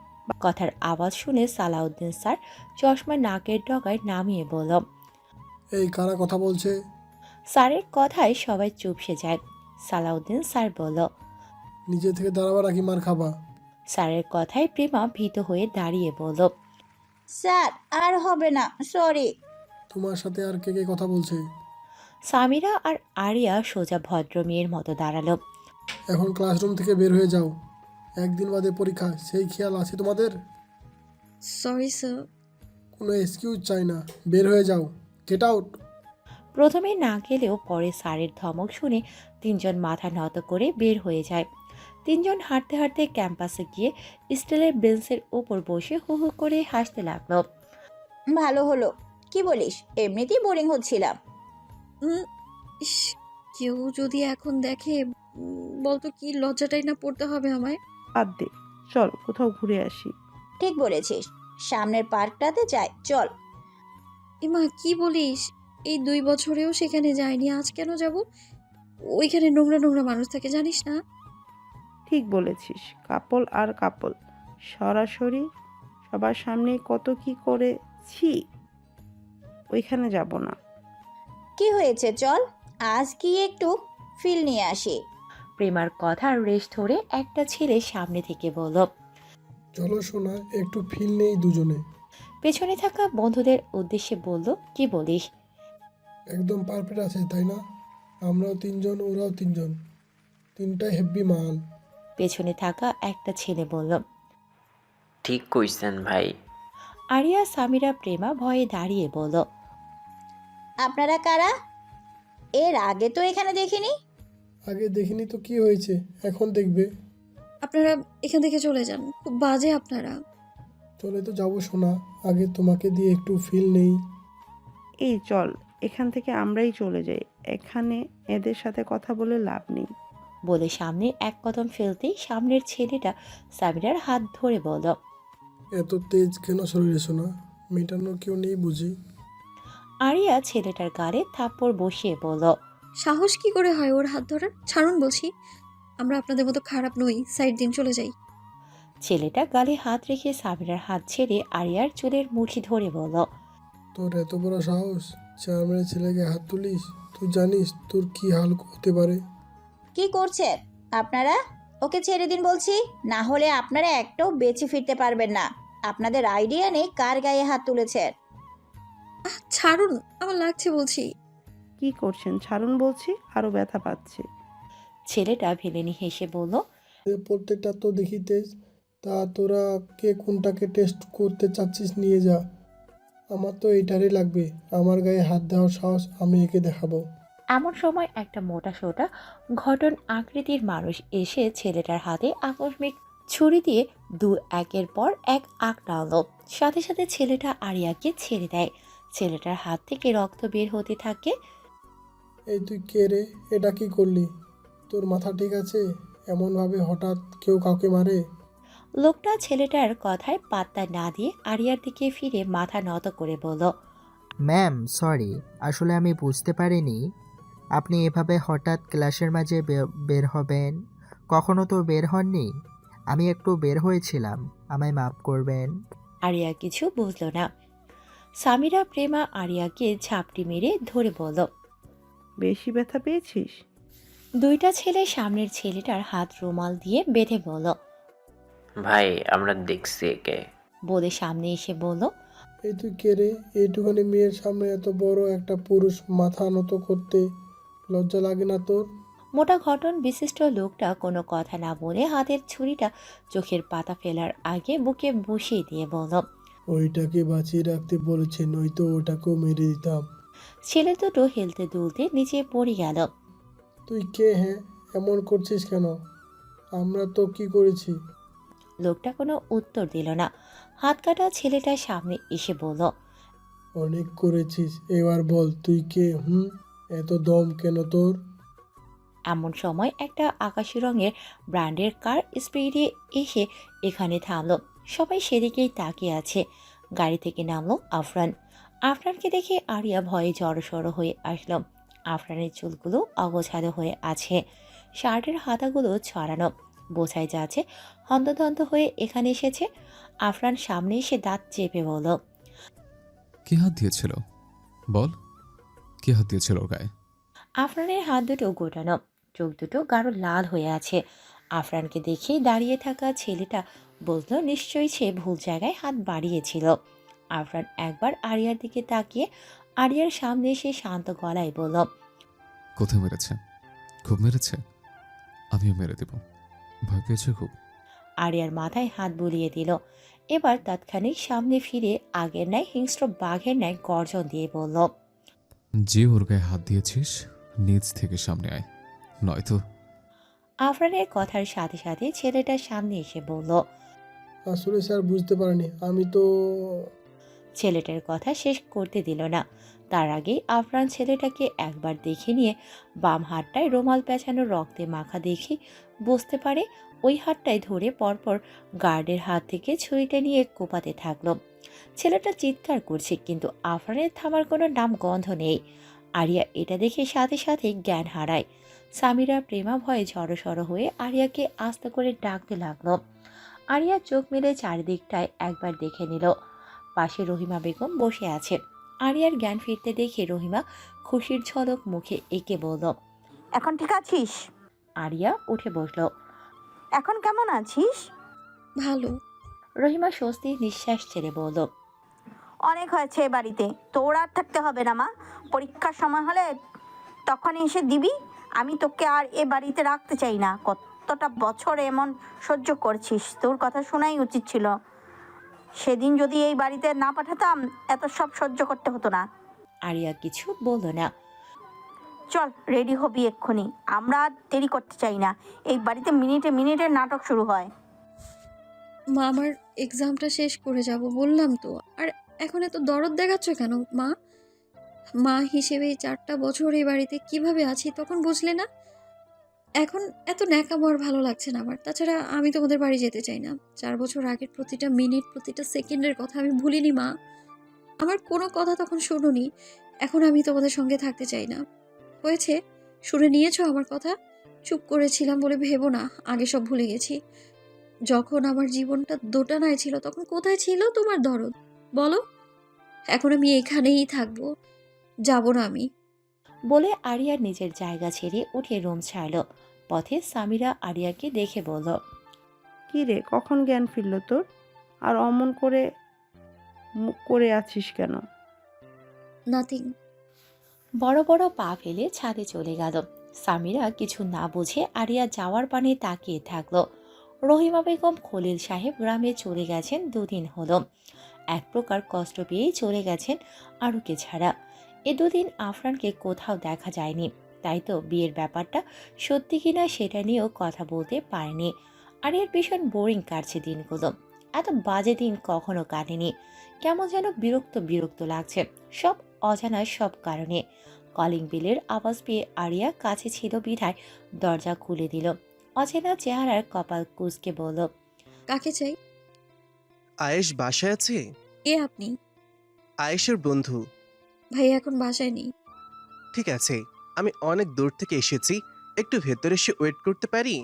কথার আওয়াজ শুনে সালাউদ্দিন স্যার চশমা নাকের ডগায় নামিয়ে বলল। এই কারা কথা বলছে? স্যারের কথায় সবাই চুপসে যায়। সালাউদ্দিন স্যার বলল। নিজে থেকে দাঁড়াবা নাকি মার খাবা? স্যারের কথায় প্রেমা ভীত হয়ে দাঁড়িয়ে বলল। স্যার, আর হবে না, সরি। তোমার সাথে আর কে কে কথা বলছে? সামিরা আর আরিয়া সোজা ভদ্র মেয়ের মতো দাঁড়ালো। এখন ক্লাসরুম থেকে বের হয়ে যাও। একদিন বাদে পরীক্ষা, সেই খেয়াল আছে তোমাদের? Sorry sir. কোনো এক্সকিউজ চাই না, বের হয়ে যাও, গেট আউট। প্রথমে না গেলেও পরে স্যারের ধমক শুনে তিনজন মাথা নত করে বের হয়ে যায়। তিনজন হাঁটতে হাঁটতে ক্যাম্পাসে গিয়ে স্টিলের বেঞ্চের উপর বসে হু হু করে হাসতে লাগলো। ভালো হলো, কি বলিস? এমনিতেই বোরিং হচ্ছিলাম। ইস, কেউ যদি এখন দেখে, বলতো কি লজ্জাটাই না পড়তে হবে আমায়। বাদ দে, চল কোথাও ঘুরে আসি। ঠিক বলেছিস, সামনের পার্কটাতে যাই, চল। ইমা, কি বলিস? এই 2 বছরেও সেখানে যাইনি, আজ কেন যাব? ওইখানে নোংরা নোংরা মানুষ থাকে, জানিস না? ঠিক বলেছিস, কাপল আর কাপল সরাসরি সবার সামনে কত কি করেছি। ওইখানে যাব না। কি হয়েছে, চল আজ কি একটু ফিল নিয়ে আসি। প্রেমার কথার রেশ ধরে একটা ছেলে সামনে থেকে বলল। চলো শোনা, একটু ফিল নেই দুজনে। পেছনে থাকা বন্ধুদের উদ্দেশ্যে বলল। কি বলিস? একদম পারফেক্ট আছে তাই না? আমরাও তিনজন, ওরাও তিনজন, তিনটাই হেব্বি মাল। পেছনে থাকা একটা ছেলে বলল। ঠিক কইছেন ভাই। আরিয়া সামিরা প্রেমা ভয়ে দাঁড়িয়ে বলল। আপনারা কারা? এর আগে তো এখানে দেখিনি। আগে দেখিনি তো কি হয়েছে, এখন দেখবে। আপনারা এখান থেকে চলে যান, খুব বাজে আপনারা। চলে তো যাবো শোনা, আগে তোমাকে দিয়ে একটু ফিল নেই। এই চল, এখান থেকে আমরাই চলে যাই। এখানে এদের সাথে কথা বলে লাভ নেই। বলে সামনে এক কদম ফেলতেই সামনের ছেলেটা সামিরার হাত ধরে বলল, এত তেজ কেন শরীরে শোনা? মেটানোর কেউ নেই বুঝি? আরিয়া ছেলেটার গালে থাপ্পড় বসিয়ে বলল, সাহস কি করে হয় ওর হাত ধরার? ছাড়ুন বলছি। আমরা আপনাদের মতো খারাপ নই, সাইড দিন, চলে যাই। ছেলেটা গালে হাত রেখে সামিরার হাত ছেড়ে আরিয়ার চুলের মুঠি ধরে বলল, তোর এত বড় সাহস, চেয়ারম্যানের ছেলেকে হাত তুলিস? তুই জানিস তোর কি হাল হতে পারে? কি করছেন আপনারা? ওকে ছেড়ে দিন বলছি, না হলে আপনারা একটাও বেঁচে ফিরতে পারবেন না। আপনাদের আইডিয়া নেই কার গায়ে হাত তুলেছেন। ছাড়ুন, আমার লাগছে বলছি। কি করছেন? ছাড়ুন বলছি, আরও ব্যথা পাচ্ছে। ছেলেটা ভেলেনি হেসে বলল, প্রত্যেকটা তো দেখি তেজ। তা তোরা কে কোনটাকে টেস্ট করতে চাচ্ছিস নিয়ে যা, আমার তো এইটারই লাগবে। আমার গায়ে হাত দেওয়ার সাহস আমি একে দেখাবো। এমন সময় একটা মোটা সোটা ঘটন আকৃতির মানুষ এসে ছেলেটার হাতে আকস্মিক ছুরি দিয়ে একের পর এক আঁক টানল। সাথে সাথে ছেলেটা আরিয়াকে ছেড়ে দেয়। ছেলেটার হাত থেকে রক্ত বের হতে থাকে। এই তুই কে রে? এটা কি করলি? তোর মাথা ঠিক আছে? এমনভাবে হঠাৎ কেউ কাউকে মারে? লোকটা ছেলেটার কথায় পাত্তা না দিয়ে আরিয়ার দিকে ফিরে মাথা নত করে বলল, ম্যাম সরি, আসলে আমি বুঝতে পারিনি আপনি এভাবে হঠাৎ ক্লাসের মাঝে বের হবেন। কখনো তো বের হননি, আমি একটু বের হয়েছিলাম, আমায় মাফ করবেন। আরিয়া কিছু বুঝল না। সামিরা প্রেমা আরিয়াকে ঝাপটি মেরে ধরে বলল, বেশি ব্যথা পেয়েছিস? দুইটা ছেলে সামনের ছেলেটার হাত রুমাল দিয়ে বেঁধে বলল, ভাই আমরা দেখছি একে। বলে সামনে এসে বলল, এই তুই কে রে? এইটুখানি মেয়ের সামনে এত বড় একটা পুরুষ মাথা নত করতে লজ্জা লাগে না তোর? মোটা ঘটন বিশিষ্ট লোকটা কোনো কথা না বলে হাতের ছুরিটা চোখের পাতা ফেলার আগে বুকে বসিয়ে দিয়ে বলল, ওইটাকে বাঁচিয়ে রাখতে বলেছে, নয়তো ওটাকেও মেরে দিতাম। ছেলে দুটো হেলতে দুলতে নিচে পড়ে গেল। তুই কে? হ্যাঁ, এমন করছিস কেন? আমরা তো কি করেছি? লোকটা কোনো উত্তর দিল না। হাত কাটা ছেলেটার সামনে এসে বলল, অনেক করেছিস, এবার বল তুই কে? এত দম কেন তোর? এমন সময় একটা আকাশি রঙের ব্র্যান্ডের কার স্পিডে এসে এখানে থামলো। সবাই সেদিকেই তাকিয়ে আছে। গাড়ি থেকে নামলো আফরান। আফরানকে দেখে আরিয়া ভয়ে জড়সড় হয়ে আসলো। আফরানের চুলগুলো অগোছালো হয়ে আছে, শার্টের হাতাগুলো ছড়ানো। বোঝাই যাচ্ছে হন্তদন্ত হয়ে এখানে এসেছে। আফরান সামনে এসে দাঁত চেপে বলল, কি হাত দিয়েছিল? বল, কি হাত দিয়েছিল ওর গায়ে? আফরানের হাত দুটো গোটানো, চোখ দুটো গাঢ় লাল হয়ে আছে। আফরানকে দেখে দাঁড়িয়ে থাকা ছেলেটা বলল, নিশ্চয়ই সে ভুল জায়গায় হাত বাড়িয়েছিল। আফরান একবার আরিয়ার দিকে তাকিয়ে আরিয়ার সামনে এসে শান্ত গলায় বলল, কোথায় মেরেছে? খুব মেরেছে? আমিও মেরে দেব। ভয় পেয়েছে খুব? আরিয়ার মাথায় হাত বুলিয়ে দিল। এবার তাৎক্ষণিক সামনে ফিরে আগের ন্যায় হিংস্র বাঘের ন্যায় গর্জন দিয়ে বলল, যে ওর গায়ে হাত দিয়েছিস নিজ থেকে সামনে আয়, নয়তো। আফরানের কথার সাথে সাথে ছেলেটার সামনে এসে বলল, আসলে স্যার বুঝতে পারিনি, আমি তো। ছেলেটার কথা শেষ করতে দিল না। তার আগেই আফরান ছেলেটাকে একবার দেখে নিয়ে বাম হাতটায় রুমাল পেঁচানো রক্তে মাখা দেখে বুঝতে পারে, ওই হাতটায় ধরে পরপর গার্ডের হাত থেকে ছুরিটা নিয়ে কোপাতে থাকলো। ছেলেটা চিৎকার করছে, কিন্তু আফরানের থামার কোনো নাম গন্ধ নেই। আরিয়া এটা দেখে সাথে সাথে জ্ঞান হারায়। সামিরা প্রেমা ভয়ে জড়সড় হয়ে আরিয়াকে আস্তে করে ডাকতে লাগলো। আরিয়া চোখ মেলে চারিদিকটায় একবার দেখে নিল। পাশে রহিমা বেগম বসে আছে। আরিয়ার জ্ঞান ফিরতে দেখে রহিমা খুশির ঝলক মুখে এঁকে বলল, এখন ঠিক আছিস? আরিয়া উঠে বসল। এখন কেমন আছিস? ভালো। রহিমা স্বস্তির নিঃশ্বাস ছেড়ে বলল, অনেক হয়েছে এ বাড়িতে, তোর আর থাকতে হবে না মা। পরীক্ষার সময় হলে তখন এসে দিবি। আমি তোকে আর এ বাড়িতে রাখতে চাই না। কতটা বছর এমন সহ্য করছিস, তোর কথা শোনাই উচিত ছিল। সেদিন যদি এই বাড়িতে না পাঠাতাম এত সব সহ্য করতে হতো না। আরিয়া কিছু বলল না। চল রেডি হবি এক্ষুনি, আমরা আর দেরি করতে চাই না। এই বাড়িতে মিনিটে মিনিটে নাটক শুরু হয়। মা, আমার এক্সামটা শেষ করে যাব বললাম তো। আর এখন এত দরদ দেখাচ্ছ কেন মা? মা হিসেবে এই 4টা বছর এই বাড়িতে কিভাবে আছি তখন বুঝলে না? এখন এত ন্যাকামো আর ভালো লাগছে না আমার। তাছাড়া আমি তোমাদের বাড়ি যেতে চাই না। 4 বছর আগের প্রতিটা মিনিট, প্রতিটা সেকেন্ডের কথা আমি ভুলিনি মা। আমার কোনো কথা তখন শোনোনি। এখন আমি তোমাদের সঙ্গে থাকতে চাই না। হয়েছে, শুনে নিয়েছো আমার কথা? চুপ করেছিলাম বলে ভেবো না আগে সব ভুলে গেছি। যখন আমার জীবনটা দোটানায় ছিল তখন কোথায় ছিল তোমার দরদ? বলো। এখন আমি এখানেই থাকবো, যাব না আমি। বলে আরিয়া নিজের জায়গা ছেড়ে উঠে রুম ছাড়ল। পথে সামিরা আরিয়াকে দেখে বলল, কি রে, কখন জ্ঞান ফিরল তোর? আর অমন করে মুখ করে আছিস কেন? নাথিং। বড় বড় পা ফেলে ছাদে চলে গেল। সামিরা কিছু না বুঝে আরিয়া যাওয়ার পানে তাকিয়ে থাকলো। রহিমা বেগম খলিল সাহেব গ্রামে চলে গেছেন 2 দিন হলো। এক প্রকার কষ্ট পেয়েই চলে গেছেন আরুকে ছাড়া। এ 2 দিন আফরানকে কোথাও দেখা যায়নি, তাই তো বিয়ের ব্যাপারটা সত্যি কিনা সেটা নিয়েও কথা বলতে পারেনি। আরিয়ার ভীষণ বোরিং কাটছে দিনগুলো। এত বাজে দিন কখনো কাটেনি। কেমন যেন বিরক্ত বিরক্ত লাগছে, সব অজানা সব কারণে। কলিং বেলের আওয়াজ পেয়ে আরিয়া কাছে ছিল বিধায় দরজা খুলে দিল। অচেনা চেহারার কপাল কুঁচকে বলল, কাকে চাই? আয়েশ বাসায় আছে? কে আপনি? আয়েশের বন্ধু। ভাই এখন বাসায় নেই। ঠিক আছে, আমি অনেক দূর থেকে এসেছি, একটু ভেতরে এসে ওয়েট করতে পারি?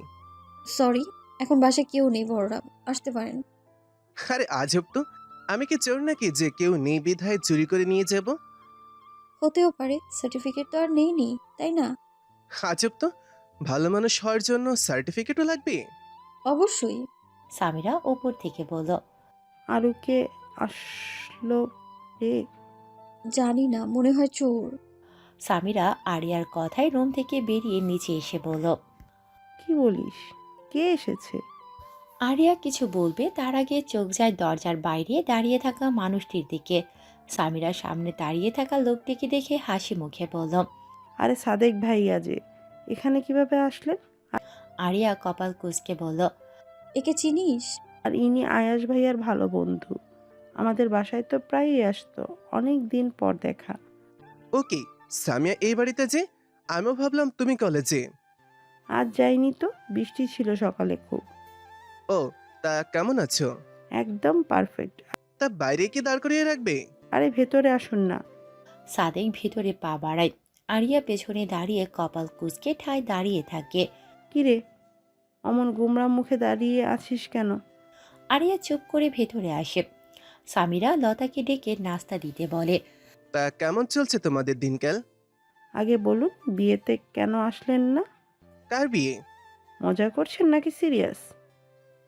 সরি, এখন বাসায় কেউ নেই বড়রা, আসতে পারেন। আরে আজব তো, আমি কি চোর নাকি যে কেউ নেই বিধায় চুরি করে নিয়ে যাব? হতেও পারে, সার্টিফিকেট তো আর নেই, তাই না? আজব তো, ভালো মানুষ হওয়ার জন্য সার্টিফিকেটও লাগবে? অবশ্যই। সামিরা ওপর থেকে বলল, আরুকে আসলো রে? জানি না, মনে হয় চোর। সামিরা আরিয়ার কথায় রুম থেকে বেরিয়ে নিচে এসে বলল, কি বলিস? কে এসেছে? আরিয়া কিছু বলবে তার আগে চোখ যায় দরজার বাইরে দাঁড়িয়ে থাকা মানুষটির দিকে। সামিরার সামনে দাঁড়িয়ে থাকা লোকটিকে দেখে হাসি মুখে বলল, আরে সাদেক ভাইয়া যে, এখানে কিভাবে আসলেন? আরিয়া কপাল কুঁচকে বলল, একে চিনিস? আর ইনি আয়াস ভাইয়ার ভালো বন্ধু। আমাদের বাসায় তো প্রায়ই আসতো, অনেক দিন পর দেখা। ওকে, সামিয়া এই বাড়িতে যে? আমিও ভাবলাম তুমি কলেজে। আজ যাইনি তো, বৃষ্টি ছিল সকালে খুব। ও, তা কেমন আছো? একদম পারফেক্ট। তা বাইরে কি দাঁড় করিয়ে রাখবে? আরে ভেতরে আসুন না। সাদেক ভিতরে পা বাড়ায়। আরিয়া পেছনে দাঁড়িয়ে কপাল কুঁচকে ঠায় দাঁড়িয়ে থাকে। কিরে, অমন গুমরা মুখে দাঁড়িয়ে আছিস কেন? আরিয়া চুপ করে ভেতরে আসে। সামিরা লতাকে ডেকে নাস্তা দিতে বলে, তা কেমন চলছে তোমাদের দিনকাল? আগে বলুন, বিয়েতে কেন আসলেন না? কার বিয়ে? মজা করছেন নাকি সিরিয়াস?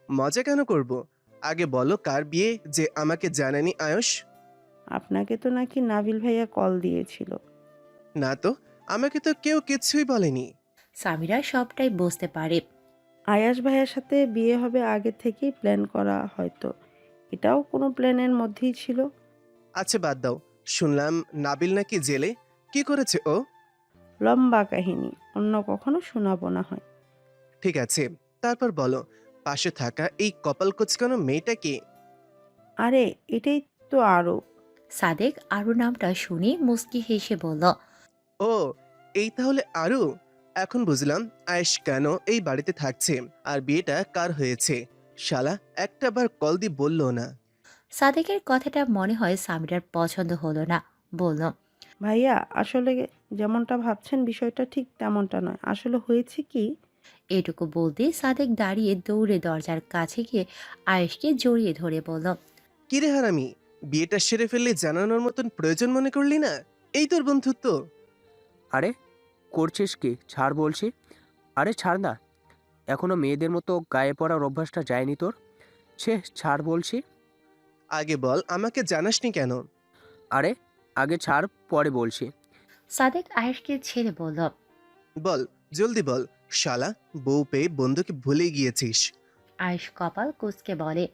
মজা কেন করব? আগে বলো কার বিয়ে যে আমাকে জানানি আয়ুষ? আপনাকে তো নাকি নাবিল ভাইয়া কল দিয়েছিল। না তো, আমাকে তো কেউ কিছুই বলেনি। সামিরা সবটাই বুঝতে পারে। আয়াস ভাইয়ার সাথে বিয়ে হবে আগে থেকেই প্ল্যান করা, হয়তো এটাও কোনো প্ল্যানের মধ্যেই ছিল। আচ্ছা বাদ দাও, শুনলাম নাবিল নাকি জেলে, কি করেছে ও? লম্বা কাহিনী, অন্য কখনো শোনাবো না হয়। ঠিক আছে, তারপর বলো, পাশে থাকা এই কপাল কোচকানো মেয়েটা কে? আরে এটাই তো আরও। সাদেক আরু নামটা শুনে মুস্কি হেসে বলল, ও, এই তাহলে আরু। এখন বুঝলাম আয়েশ কেন এই বাড়িতে থাকছে আর বিয়েটা কার হয়েছে। শালা একটা বার কল দি বললো না। সাদেকের কথাটা মনে হয় সামিরার পছন্দ হলো না। বলল, ভাইয়া আসলে যেমনটা ভাবছেন বিষয়টা ঠিক তেমনটা নয়। আসলে হয়েছে কি, এটুকু বলতে সাদেক দাঁড়িয়ে দৌড়ে দরজার কাছে গিয়ে আয়েশকে জড়িয়ে ধরে বলল, কিরে হারামি, বিয়েটা সেরে ফেললে জানানোর মতন প্রয়োজন মনে করলি না? এই তোর বন্ধুত্ব? আরে করছিস কি? ছাড় বলছি। আরে ছাড় না, এখনো মেয়েদের মতো গায়ে পড়ার অভ্যাসটা যায়নি তোর। ছে, ছাড় বলছি। আগে বল, আমাকে জানাসনি কেন? আরে আগে ছাড়, পরে বলছি। সাদেক আয়েশকে ছেড়ে বলল, বল, জলদি বল। শালা, বউ পেয়ে বন্ধুকে ভুলে গিয়েছিস। আয়েশ কপাল কুঁচকে বলে,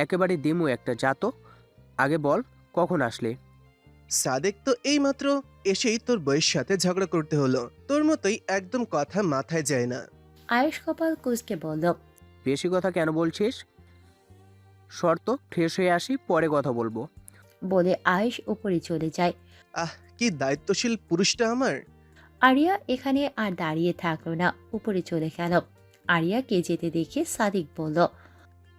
একেবারে দিমু একটা, যা তো। আগে বল কখন আসলে। সাদেক তো এইমাত্র এসেই তোর বউয়ের সাথে ঝগড়া করতে হলো। তোর মতোই একদম কথা মাথায় যায় না। আয়েশ কপাল কুঁচকে বলল, বেশি কথা কেন বলছিস? শর্ত, ফ্রেশ হয়ে আসি, পরে কথা বলবো। বলে আয়েশ উপরে চলে যায়। আহ, কি দায়িত্বশীল পুরুষটা আমার। আরিয়া এখানে আর দাঁড়িয়ে থাকলো না, উপরে চলে গেল। আরিয়াকে যেতে দেখে সাদিক বলল।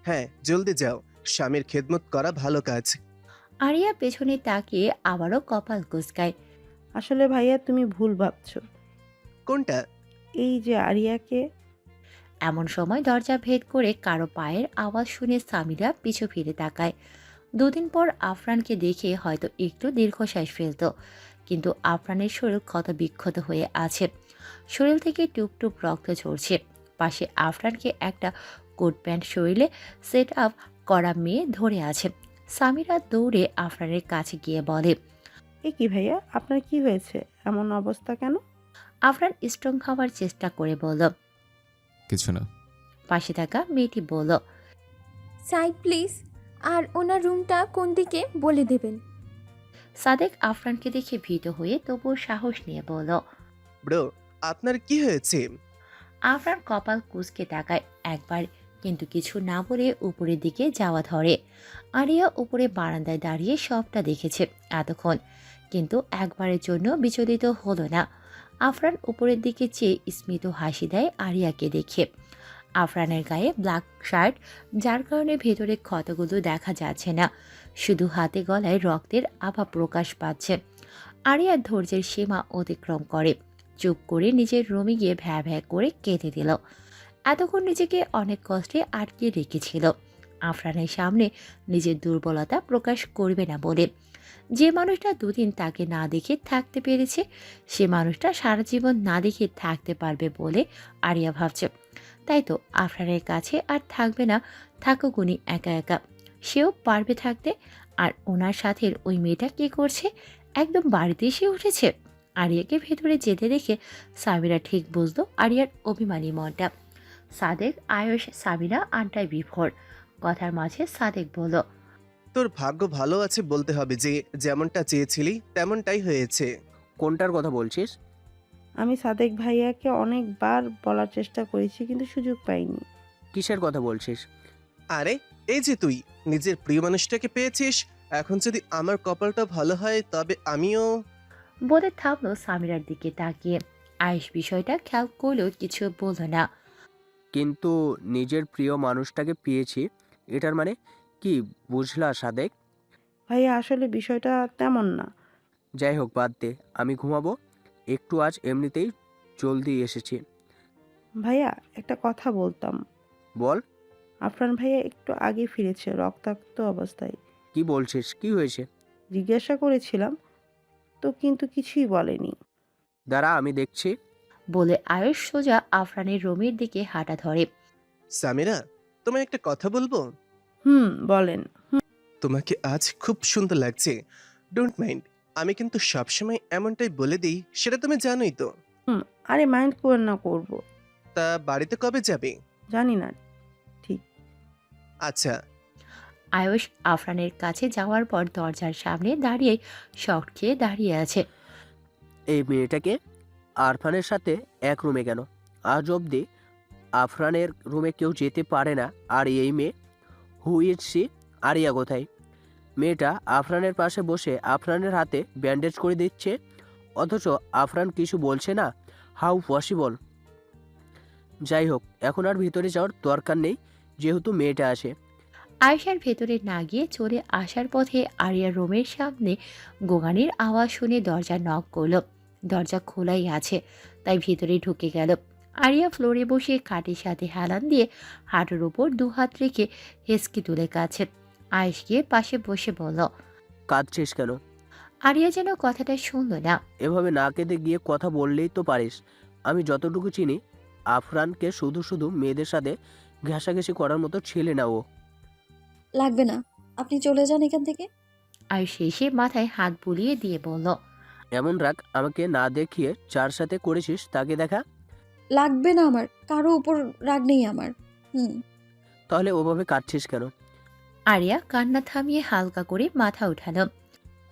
হ্যাঁ, জলদি যাও, স্বামীর খেদমত করা ভালো কাজ। আরিয়া পেছনে তাকিয়ে আবারও কপাল কুঁচকায়। আসলে ভাইয়া তুমি ভুল ভাবছো। কোনটা? এই যে আরিয়াকে। এমন সময় দরজা ভেদ করে কারো পায়ের আওয়াজ শুনে সামিরা পিছু ফিরে তাকায়। দুদিন পর আফরানকে দেখে হয়তো একটু দীর্ঘশ্বাস ফেলত, কিন্তু আফরানের শরীর ক্ষত বিক্ষত হয়ে আছে। শরীর থেকে টুপটুপ রক্ত ঝরছে। পাশে আফরানকে একটা কোট প্যান্ট শরীরে সেট আপ করা মেয়ে ধরে আছে। সামিরা দৌড়ে আফরানের কাছে গিয়ে বলে। এ কি ভাইয়া, আপনার কি হয়েছে? এমন অবস্থা কেন? আফরান স্ট্রং হওয়ার চেষ্টা করে বলল। কিছু না। পাশে থাকা মেয়েটি বলল। সাইড প্লিজ, আর ওনার রুমটা কোন দিকে বলে দেবেন। সাদেক আফরানকে দেখে ভীত হয়ে তবুও সাহস নিয়ে বলল। ব্রো, আপনার কি হয়েছে? আফরান কপাল কুঁচকে তাকায় একবার, কিন্তু কিছু না বলে উপরের দিকে যাওয়া ধরে। আরিয়া উপরে বারান্দায় দাঁড়িয়ে সবটা দেখেছে এতক্ষণ, কিন্তু একবারের জন্য বিচলিত হলো না। আফরান উপরের দিকে চেয়ে স্মিত হাসি দেয় আরিয়াকে দেখে। আফরানের গায়ে ব্ল্যাক শার্ট, যার কারণে ভেতরে ক্ষতগুলো দেখা যাচ্ছে না, শুধু হাতে গলায় রক্তের আভা প্রকাশ পাচ্ছে। আরিয়ার ধৈর্যের সীমা অতিক্রম করে, চুপ করে নিজের রুমে গিয়ে ভ্যা ভ্যা করে কেঁদে দিল। এতক্ষণ নিজেকে অনেক কষ্টে আটকে রেখেছিল আফরানের সামনে নিজের দুর্বলতা প্রকাশ করবে না বলে। যে মানুষটা দুদিন তাকে না দেখে থাকতে পেরেছে, সে মানুষটা সারা জীবন না দেখে থাকতে পারবে বলে আরিয়া ভাবছে। তাই তো আফরানের কাছে আর থাকবে না, থাকুক উনি একা একা, সেও পারবে থাকতে। আর ওনার সাথে ওই মেয়েটা কি করছে? একদম বাড়িতে এসে উঠেছে। আরিয়াকে ভেতরে যেতে দেখে সামিরা ঠিক বুঝলো আরিয়ার অভিমানী মনটা। সাদেক, আয়ুষ, সামিরা আড্ডায় বিভোর। কথার মাঝে সাদেক বলল। তোর ভাগ্য ভালো আছে বলতে হবে যে যেমনটা চেয়েছিলি তেমনটাই হয়েছে। কোনটার কথা বলছিস? আমি সাদেক ভাইয়াকে অনেকবার বলার চেষ্টা করেছি, কিন্তু সুযোগ পাইনি। কিসের কথা বলছিস? আরে, এই যে তুই নিজের প্রিয় মানুষটাকে পেয়েছিস, এখন যদি আমার কপালটা ভালো হয় তবে আমিও। বলে থামলো সামিরার দিকে তাকিয়ে। আয়ুষ বিষয়টা খেয়াল করলেও কিছু বলল না। কিন্তু নিজের প্রিয় মানুষটাকে পেয়েছি, এটার মানে কি বুঝলা সাদেক? ভাইয়া আসলে বিষয়টা তেমন না। যাই হোক, বাদ দে, আমি ঘুমাবো একটু, আজ এমনিতেই জলদি এসেছি। ভাইয়া একটা কথা বলতাম। বল। আফরান ভাইয়া একটু আগে ফিরেছে রক্তাক্ত অবস্থায়। কি বলছিস? কি হয়েছে? জিজ্ঞাসা করেছিলাম তো, কিন্তু কিছুই বলেনি। দাঁড়া, আমি দেখছি। বলে আয়ুষ সোজা আফরানের রুমের দিকে হাঁটা ধরে। সামিরা, তোমায় একটা কথা বলবো? বলেন। তোমাকে আজ খুব সুন্দর লাগছে। ডোন্ট মাইন্ড, আমি কিন্তু সবসময় এমনটাই বলে দিই, সেটা তুমি জানোই তো। আরে মাইন্ড করেন না, করব। তা বাড়িতে কবে যাবে? জানি না ঠিক। আচ্ছা। আয়ুষ আফরানের কাছে যাওয়ার পর দরজার সামনে দাঁড়িয়ে শক খেয়ে দাঁড়িয়ে আছে। এই মেয়েটাকে আরফানের সাথে এক রুমে কেন? আজ অবধি আফরানের রুমে কেউ যেতে পারে না। আর এই মেয়ে, হু ইজ সি? আরিয়া কোথায়? মেয়েটা আফরানের পাশে বসে আফরানের হাতে ব্যান্ডেজ করে দিচ্ছে, অথচ আফরান কিছু বলছে না। How possible? যাই হোক, এখন আর ভিতরে যাওয়ার দরকার নেই, যেহেতু মেয়েটা আসে। আয়ুষের ভেতরে না গিয়ে চলে আসার পথে আরিয়ার রুমের সামনে গোগানির আওয়াজ শুনে দরজা নক করলো। দরজা খোলাই আছে, তাই ভিতরে ঢুকে গেল। আরিয়া ফ্লোরে বসে খাটের সাথে হেলান দিয়ে হাঁটুর উপর দুহাত রেখে হেসকি তুলে কাছে। আয়ুষ গিয়ে পাশে বসে বলল। কাঁদছিস কেন? আরিয়া যেন কথাটা শুনল না। এভাবে না কেঁদে গিয়ে কথা বললেই তো পারিস। আমি যতটুকু চিনি, আফরানকে শুধু শুধু মেয়েদের সাথে ঘেঁষাঘেঁষি করার মতো ছেলে না ও। লাগবে না, আপনি চলে যান এখান থেকে। আয়ুষ এসে মাথায় হাত বুলিয়ে দিয়ে বলল। এমন রাগ আমাকে না দেখিয়ে যার সাথে করেছিস তাকে দেখা। লাগবে না, আমার কারো উপর রাগ নেই আমার। তাহলে ওভাবে কাঁদছিস কেন? আরিয়া কান্না থামিয়ে হালকা করে মাথা উঠালো।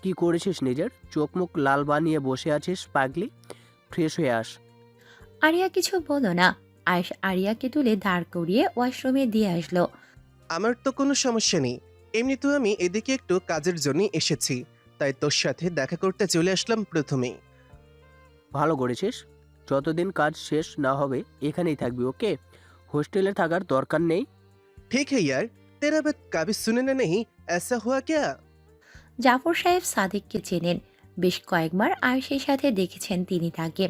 কি করেছিস নিজের? চোখ মুখ লাল বানিয়ে বসে আছিস পাগলি, ফ্রেশ হয়ে আস। আরিয়া কিছু বলল না। আয়ুষ আরিয়াকে তুলে দাঁড় করিয়ে ওয়াশরুমে দিয়ে আসলো। আমার তো কোনো সমস্যা নেই, এমনি তো আমি এদিকে একটু কাজের জন্য এসেছি, তাই তোর সাথে দেখা করতে চলে আসলাম প্রথমেই। ভালো করেছিস। যতদিন কাজ শেষ না হবে এখানেই থাকবি, ওকে? হোস্টেলে থাকার দরকার নেই। ठीक है यार, तेरा बात कभी सुनने नहीं, ऐसा हुआ क्या? জাফর সাহেব সাদিককে চেনেন। বেশ কয়েকবার আয়েশের সাথে দেখেছেন তিনি তাকে।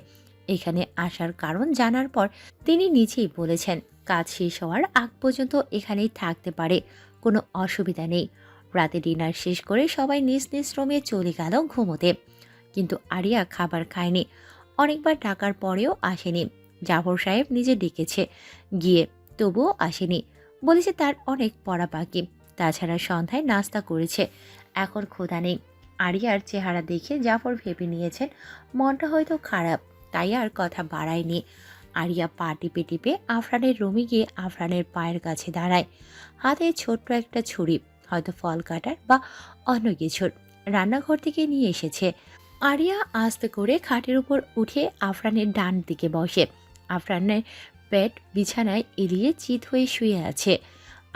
এখানে আসার কারণ জানার পর তিনি নিজেই বলেছেন কাজ শেষ হওয়ার আগ পর্যন্ত এখানেই থাকতে পারে, কোনো অসুবিধা নেই। রাতে ডিনার শেষ করে সবাই নিজ নিজ রুমে চলে গেল ঘুমোতে। কিন্তু আরিয়া খাবার খায়নি। অনেকবার ডাকার পরেও আসেনি। জাফর সাহেব নিজে ডেকেছে গিয়ে, তবুও আসেনি। বলেছে তার অনেক পড়া বাকি। তাছাড়া সন্ধ্যায় নাস্তা করেছে, এখন ক্ষুধা নেই। আরিয়ার চেহারা দেখে জাফর ভেবে নিয়েছেন মনটা হয়তো খারাপ, তাই আর কথা বাড়ায়নি। আরিয়া পা টিপে টিপে আফরানের রুমে গিয়ে আফরানের পায়ের কাছে দাঁড়ায়। হাতে ছোট্ট একটা ছুরি, হয়তো ফল কাটার বা অন্য কিছুর, রান্নাঘর থেকে নিয়ে এসেছে। আরিয়া আস্তে করে খাটের উপর উঠে আফরানের ডান দিকে বসে। আফরানের পেট বিছানায় এলিয়ে চিত হয়ে শুয়ে আছে।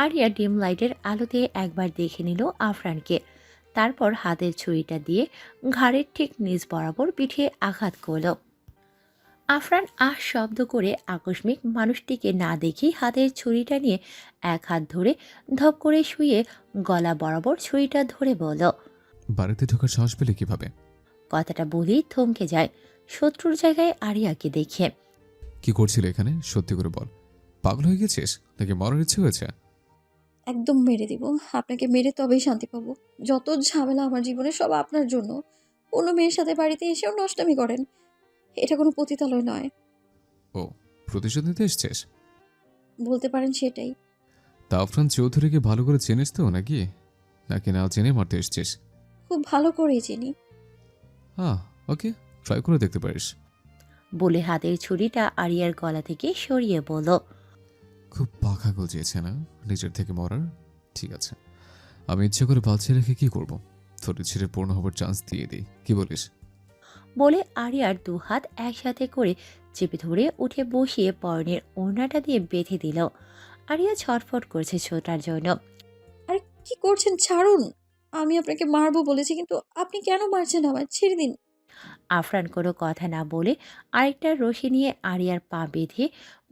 আরিয়া ডিম লাইটের আলোতে একবার দেখে নিল আফরানকে, তারপর হাতের ছুরিটা দিয়ে ঘাড়ের ঠিক নিচ বরাবর পিঠে আঘাত করল। আফরান শব্দ করে আকস্মিক মানুষটিকে না দেখেই হাতের ছুরিটা নিয়ে এক হাত ধরে ধপ করে শুয়ে গলা বরাবর ছুরিটা ধরে বলল, বাড়িতে ঢোকার সাহস পেলে কিভাবে? কথাটা বলেই থমকে যায় শত্রুর জায়গায় আরিয়াকে দেখে। কি করছিল এখানে? সত্যি করে বল, পাগল হয়ে গেছিস নাকি মরার ইচ্ছে হয়েছে? একদম মেরে দিব আপনাকে, মেরে তবেই শান্তি পাবো। যত ঝামেলা আমার জীবনে সব আপনার জন্য। অন্য মেয়ের সাথে বাড়িতে এসেও নষ্টামি করেন, এটা কোনো পতিতালয় নয়। ও, প্রতিশোধ নিতে এসছিস? বলতে পারেন সেটাই। তা আফরান চৌধুরীকে ভালো করে চেনিস তো নাকি নাকি না চেনে মারতে এসছিস? খুব ভালো করেই চিনি। হ্যাঁ, ওকে, ট্রাই করে দেখতে পারিস। বলে হাতের ছুরিটা আরিয়ার গলা থেকে সরিয়ে বলল, খুব পাখা গজিয়েছে না নিজের থেকে মরার? ঠিক আছে, আমি ইচ্ছে করে বাঁচিয়ে রেখে কি করব? তোর ছেড়ে পূর্ণ হবার চান্স দিয়ে দিই, কি বলিস? বলে আরিয়ার দু হাত একসাথে করে চেপে ধরে উঠে বসিয়ে পরনের ওড়নাটা দিয়ে বেঁধে দিল। আরিয়া ছটফট করছে ছোটার জন্য। আর কি করছেন? ছাড়ুন, আমি আপনাকে মারবো বলেছি, কিন্তু আপনি কেন মারছেন আমায়? ছেড়ে দিন। আফরান কোনো কথা না বলে আরেকটা রশি নিয়ে আরিয়ার পা বেঁধে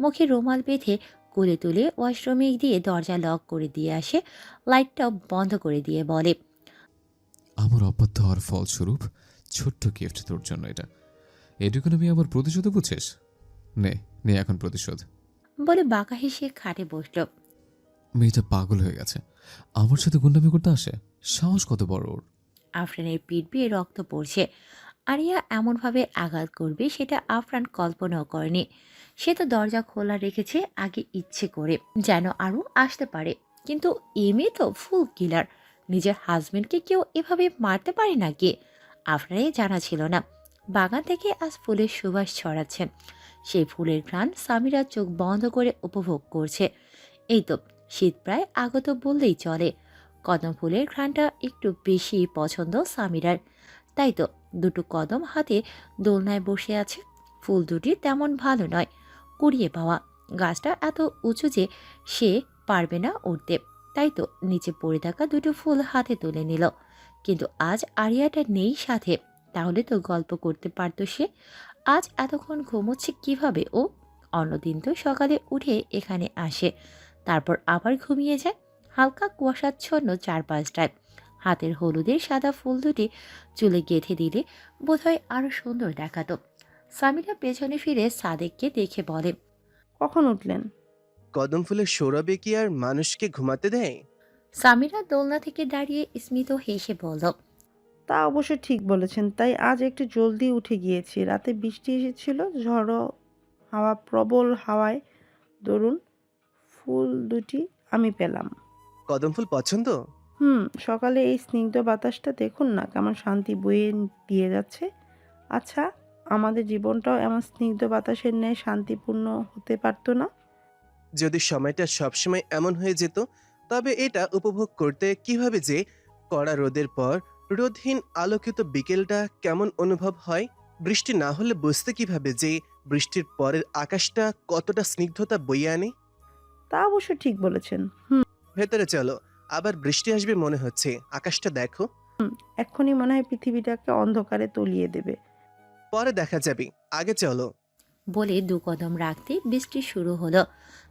মুখে রুমাল বেঁধে কোলে তুলে ওয়াশরুমে দিয়ে দরজা লক করে দিয়ে আসে। লাইটটা বন্ধ করে দিয়ে বলে, আমার অবাধ্য হওয়ার ফলস্বরূপ ছোট্ট গিফট তোর জন্য এটা। এটুকুন আমি আবার প্রতিশোধ বুঝছিস? নে নে এখন প্রতিশোধ। বলে বাঁকা হেসে খাটে বসল। মেয়েটা পাগল হয়ে গেছে, আমার সাথে গুন্ডামি করতে আসে। সাহস কত বড় ওর! আফরানের পিঠ বেয়ে রক্ত পড়ছে। আরিয়া এমনভাবে আঘাত করবে সেটা আফরান কল্পনাও করেনি। সে তো দরজা খোলা রেখেছে আগে ইচ্ছে করে, যেন আরও আসতে পারে। কিন্তু এ মেয়ে তো ফুল কিলার। নিজের হাজবেন্ডকে কেউ এভাবে মারতে পারে নাকি? আফরানের জানা ছিল না বাগান থেকে আজ ফুলের সুবাস ছড়াচ্ছে। সেই ফুলের ঘ্রাণ সামিরা চোখ বন্ধ করে উপভোগ করছে। এই তো শীত প্রায় আগত বললেই চলে। কদম ফুলের ঘ্রাণটা একটু বেশি পছন্দ সামিরার, তাই তো দুটো কদম হাতে দোলনায় বসে আছে। ফুল দুটি তেমন ভালো নয়, কুড়িয়ে পাওয়া। গাছটা এত উঁচু যে সে পারবে না উঠতে, তাই তো নিচে পড়ে থাকা দুটো ফুল হাতে তুলে নিল। কিন্তু আজ আরিয়াটা নেই সাথে, তাহলে তো গল্প করতে পারতো সে। আজ এতক্ষণ ঘুমোচ্ছে কিভাবে ও? অন্যদিন তো সকালে উঠে এখানে আসে, তারপর আবার ঘুমিয়ে যায়। হালকা কুয়াশাচ্ছন্ন চারপাশটায় হাতের হলুদের সাদা ফুল দুটি চুলে গেঁথে দিলে বোধহয় আরো সুন্দর দেখাতো। সামিরা পেছনে ফিরে সাদেককে দেখে বলে, কখন উঠলেন? কদম ফুলের সৌরভে কি আর মানুষকে ঘুমাতে দেয়? সামিরা দোলনা থেকে দাঁড়িয়ে স্মিত হেসে বলল, তা অবশ্য ঠিক বলেছেন, তাই আজ একটু জলদি উঠে গিয়েছি। রাতে বৃষ্টি এসেছিল, ঝড়ো হাওয়া, প্রবল হাওয়ায় দরুন ফুল দুটি আমি পেলাম। কদম ফুল পছন্দ? সকালে এই স্নিগ্ধ বাতাসটা দেখুন না কেমন শান্তি বয়ে দিয়ে যাচ্ছে। আচ্ছা, আমাদের জীবনটাও এমন স্নিগ্ধ বাতাসের ন্যায় শান্তিপূর্ণ হতে পারতো না? যদি সময়টা সবসময় এমন হয়ে যেত, তবে এটা উপভোগ করতে কিভাবে যে কড়া রোদের পর রোদহীন আলোকিত বিকেলটা কেমন অনুভব হয়। বৃষ্টি না হলে বুঝতে কিভাবে যে বৃষ্টির পরের আকাশটা কতটা স্নিগ্ধতা বইয়ে আনে। তা অবশ্য ঠিক বলেছেন। ভেতরে চলো, আবার বৃষ্টি আসবে মনে হচ্ছে। আকাশটা দেখো। এক্ষুনি মনে হয় পৃথিবীটাকে অন্ধকারে তলিয়ে দেবে। পরে দেখা যাবে, আগে চলো। বলে দু কদম রাখতে বৃষ্টি শুরু হলো।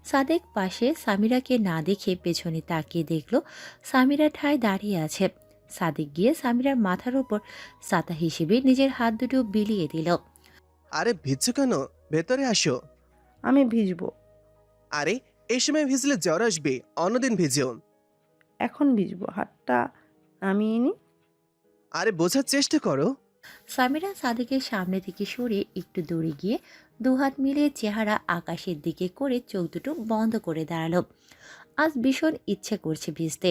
সাদেক পাশে সামিরাকে না দেখে পেছনে তাকিয়ে দেখলো সামিরা ঠায় দাঁড়িয়ে আছে। সাদেক গিয়ে সামিরার মাথার উপর ছাতা হিসেবে নিজের হাত দুটো বিলিয়ে দিল। আরে ভিজছো কেন? ভেতরে আসো। আমি ভিজবো। আরে এই সময় ভিজলে জ্বর আসবে, অন্যদিন ভিজো। এখন ভিজবো, হাতটা নামিয়ে নি। আরে বোঝার চেষ্টা করো। সামিরা সাদেকের সামনে থেকে সরে একটু দূরে গিয়ে দুহাত মিলিয়ে চেহারা আকাশের দিকে করে চোখ দুটো বন্ধ করে দাঁড়ালো। আজ ভীষণ ইচ্ছে করছে ভিজতে।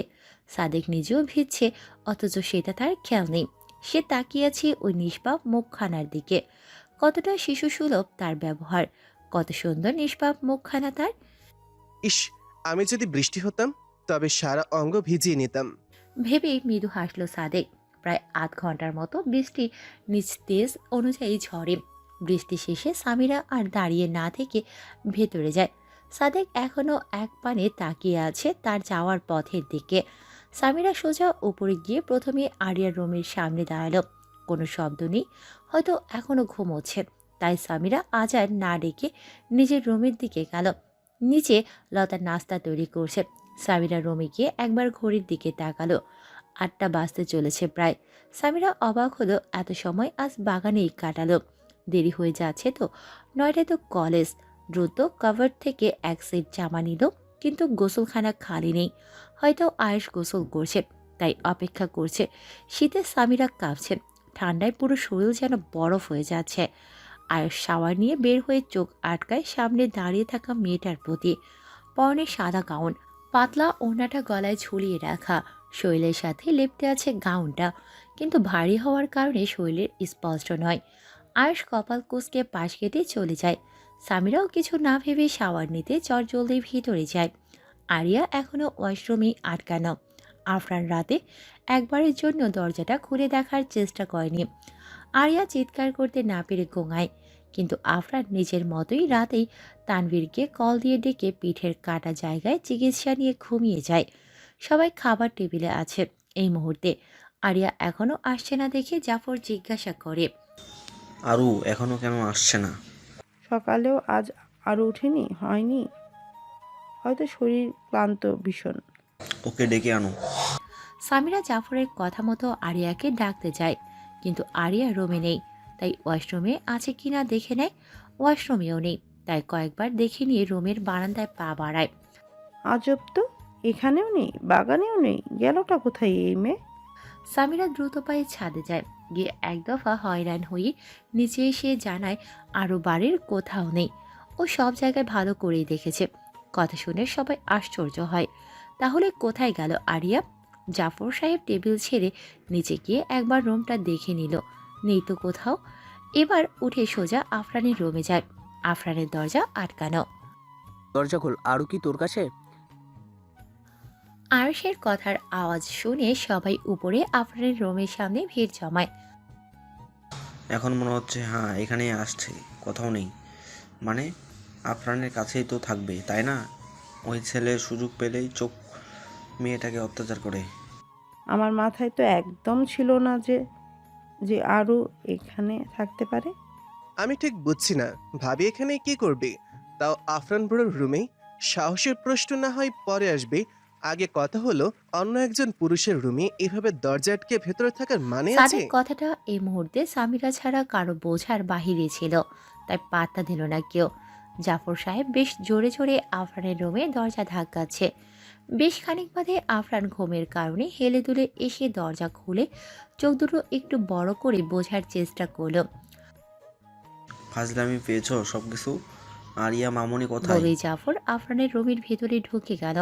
সাদেক নিজেও ভিজছে, অথচ সেটা তার খেয়াল নেই। সে তাকিয়ে আছে ওই নিষ্পাপ মুখখানার দিকে। কতটা শিশুসুলভ তার ব্যবহার, কত সুন্দর নিষ্পাপ মুখখানা তার। ইস, আমি যদি বৃষ্টি হতাম তবে সারা অঙ্গ ভিজিয়ে নিতাম। ভেবেই মৃদু হাসলো সাদেক। প্রায় আধ ঘন্টার মতো বৃষ্টি নিজ তেজ অনুযায়ী ঝরে। বৃষ্টি শেষে সামিরা আর দাঁড়িয়ে না থেকে ভেতরে যায়। সাদেক এখনো এক পানে তাকিয়ে আছে তার যাওয়ার পথের দিকে। সামিরা সোজা উপরে গিয়ে প্রথমে আরিয়ার রুমের সামনে দাঁড়ালো। কোনো শব্দ নেই, হয়তো এখনো ঘুমোচ্ছে। তাই সামিরা আজার না ডেকে নিজের রুমের দিকে গেল। নিচে লতা নাস্তা তৈরি করছে। সামিরা রুমে গিয়ে একবার ঘড়ির দিকে তাকালো। 8টা বাজতে চলেছে প্রায়। সামিরা অবাক হলো, এত সময় আজ বাগানেই কাটালো। দেরি হয়ে যাচ্ছে তো, 9টায় তো কলেজ। দ্রুত কভার থেকে এক সেট জামা নিল, কিন্তু গোসলখানা খালি নেই। হয়তো আয়েশ গোসল করছে, তাই অপেক্ষা করছে। শীতে সামিরা কাঁপছে, ঠান্ডায় পুরো শরীর যেন বরফ হয়ে যাচ্ছে। আয়েশ শাওয়ার নিয়ে বের হয়ে চোখ আটকায় সামনে দাঁড়িয়ে থাকা মেয়েটার প্রতি। পরনে সাদা গাউন, পাতলা ওড়নাটা গলায় ঝুলিয়ে রাখা। শরীরের সাথে লেপ্টে আছে গাউনটা, কিন্তু ভারী হওয়ার কারণে শরীরের স্পষ্ট নয়। আয়েশ কপাল কুঁচকে পাশ কেটে চলে যায়। সামিরাও কিছু না ভেবে শাওয়ার নিতে চটজলদি ভিতরে যায়। আরিয়া এখনও ওয়াশরুমেই আটকানো। আফরান রাতে একবারের জন্য দরজাটা খুলে দেখার চেষ্টা করেনি। আরিয়া চিৎকার করতে না পেরে গোঙায়, কিন্তু আফরান নিজের মতোই রাতেই তানভীরকে কল দিয়ে ডেকে পিঠের কাটা জায়গায় চিকিৎসা নিয়ে ঘুমিয়ে যায়। সবাই খাবার টেবিলে আছে এই মুহূর্তে। আরিয়া এখনো আসছে না দেখে জাফর জিজ্ঞাসা করে, আরু এখনো কেন আসছে না? সকালেও আজ আরও উঠেনি, হয়নি, হয়তো শরীর ক্লান্ত ভীষণ। ওকে ডেকে আনো। সামিরা জাফরের কথা মতো আরিয়াকে ডাকতে যায়, কিন্তু আরিয়া রুমে নেই। তাই ওয়াশরুমে আছে কিনা দেখে নেয়। ওয়াশরুমেও নেই, তাই কয়েকবার দেখে নিয়ে রুমের বারান্দায় পা বাড়ায়। আজব তো, এখানেও নেই, বাগানেও নেই, গেলটা কোথায় এই মেয়ে? সামিরা দ্রুত পায়ে ছাদে যায়। গিয়ে এক দফা হয়রান হয়ে নিচে এসে জানায় আরও বাড়ির কোথাও নেই। ও সব জায়গায় ভালো করেই দেখেছে। কথা শুনে সবাই আশ্চর্য হয়। তাহলে কোথায় গেল আরিয়া? জাফর সাহেব টেবিল ছেড়ে নিচে গিয়ে একবার রুমটা দেখে নিল, নেই তো কোথাও। এবার উঠে সোজা আফরানের রুমে যায়। আফরানের দরজা আটকানো। দরজা খোল, আরও কি তোর কাছে? আয়েশের কথার আওয়াজ শুনে সবাই উপরে আফরানের রুমের সামনে ভিড় জমায়। এখন মনে হচ্ছে হ্যাঁ এখানেই আসছে, কোথাও নেই। মানে আফরানের কাছেই তো থাকবে, তাই না? ওই ছেলে সুযোগ পেলেই চোখ মেয়েটাকে অত্যাচার করে। আমার মাথায় তো একদম ছিল না যে যে আরও এখানে থাকতে পারে। আমি ঠিক বুঝছি না, ভাবি এখানে কি করবে, তাও আফরান বড়োর রুমে? সাহসের প্রশ্ন না হয় পরে আসবে, আগে কথা হলো অন্য একজন পুরুষের রুমে এভাবে দরজা আটকে ভেতরে থাকার মানে আছে? সাদেক কথাটা এই মুহূর্তে সামিরা ছাড়া কারো বোঝার বাহিরে ছিল, তাই পাত্তা দিল না কেউ। জাফর সাহেব বেশ জোরে জোরে আফরানের রুমে দরজা ধাক্কাচ্ছে। বেশ খানিক বাদে আফরান ঘুমের কারণে হেলে দুলে এসে দরজা খুলে চোখ দুটো একটু বড় করে বোঝার চেষ্টা করলো। ফাজলামি পেয়েছো সবকিছু? আরিয়া মামুনি কোথায়? বলেই জাফর আফরানের রুমের ভেতরে ঢুকে গেল।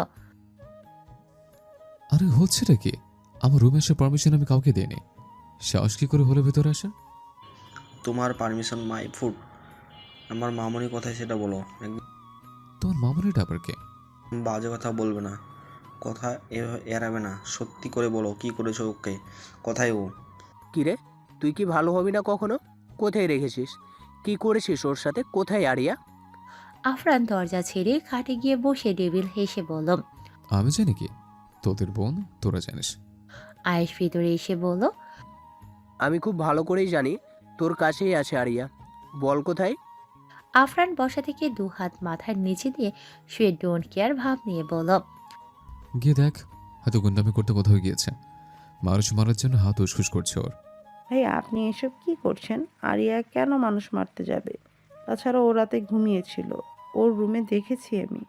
আরে হচ্ছেটা কি? আমার রুমে আসার পারমিশন আমি কাউকে দিইনি। সাহস কি করে হলো ভেতরে আসা? তোমার পারমিশন মাই ফুড। আমার মামুনি কোথায় সেটা বলো। তোমার মামুনিটা আবার কে? বাজে কথা বলবে না, কথা এড়াবে না, সত্যি করে বলো কি করেছো ওকে, কোথায় ও? কিরে, তুই কি ভালো হবি না কখনো? কোথায় রেখেছিস? কি করেছিস ওর সাথে? কোথায় আরিয়া? আফরান দরজা ছেড়ে খাটে গিয়ে বসে ডেবিল হেসে বলল, আমি জানি কি, তোদের বোন তোরা জানিস। আয়েশ ভিতরে এসে বলল, আমি খুব ভালো করেই জানি তোর কাছেই আছে আরিয়া, বল কোথায়? আফরান বসা থেকে 2 হাত মাথার নিচে দিয়ে শুয়ে ডোন্ট কেয়ার ভাব নিয়ে বলল, গিয়ে দেখ, হয়তো গুন্ডামি করতে কোথাও গিয়েছে। মানুষ মারার জন্য হাত উসখুস করছে ওর। ভাই আপনি এসব কি করছেন? আরিয়া কেন মানুষ মারতে যাবে? তাছাড়া ও রাতে ঘুমিয়েছিল, ওর রুমে দেখেছি আমি।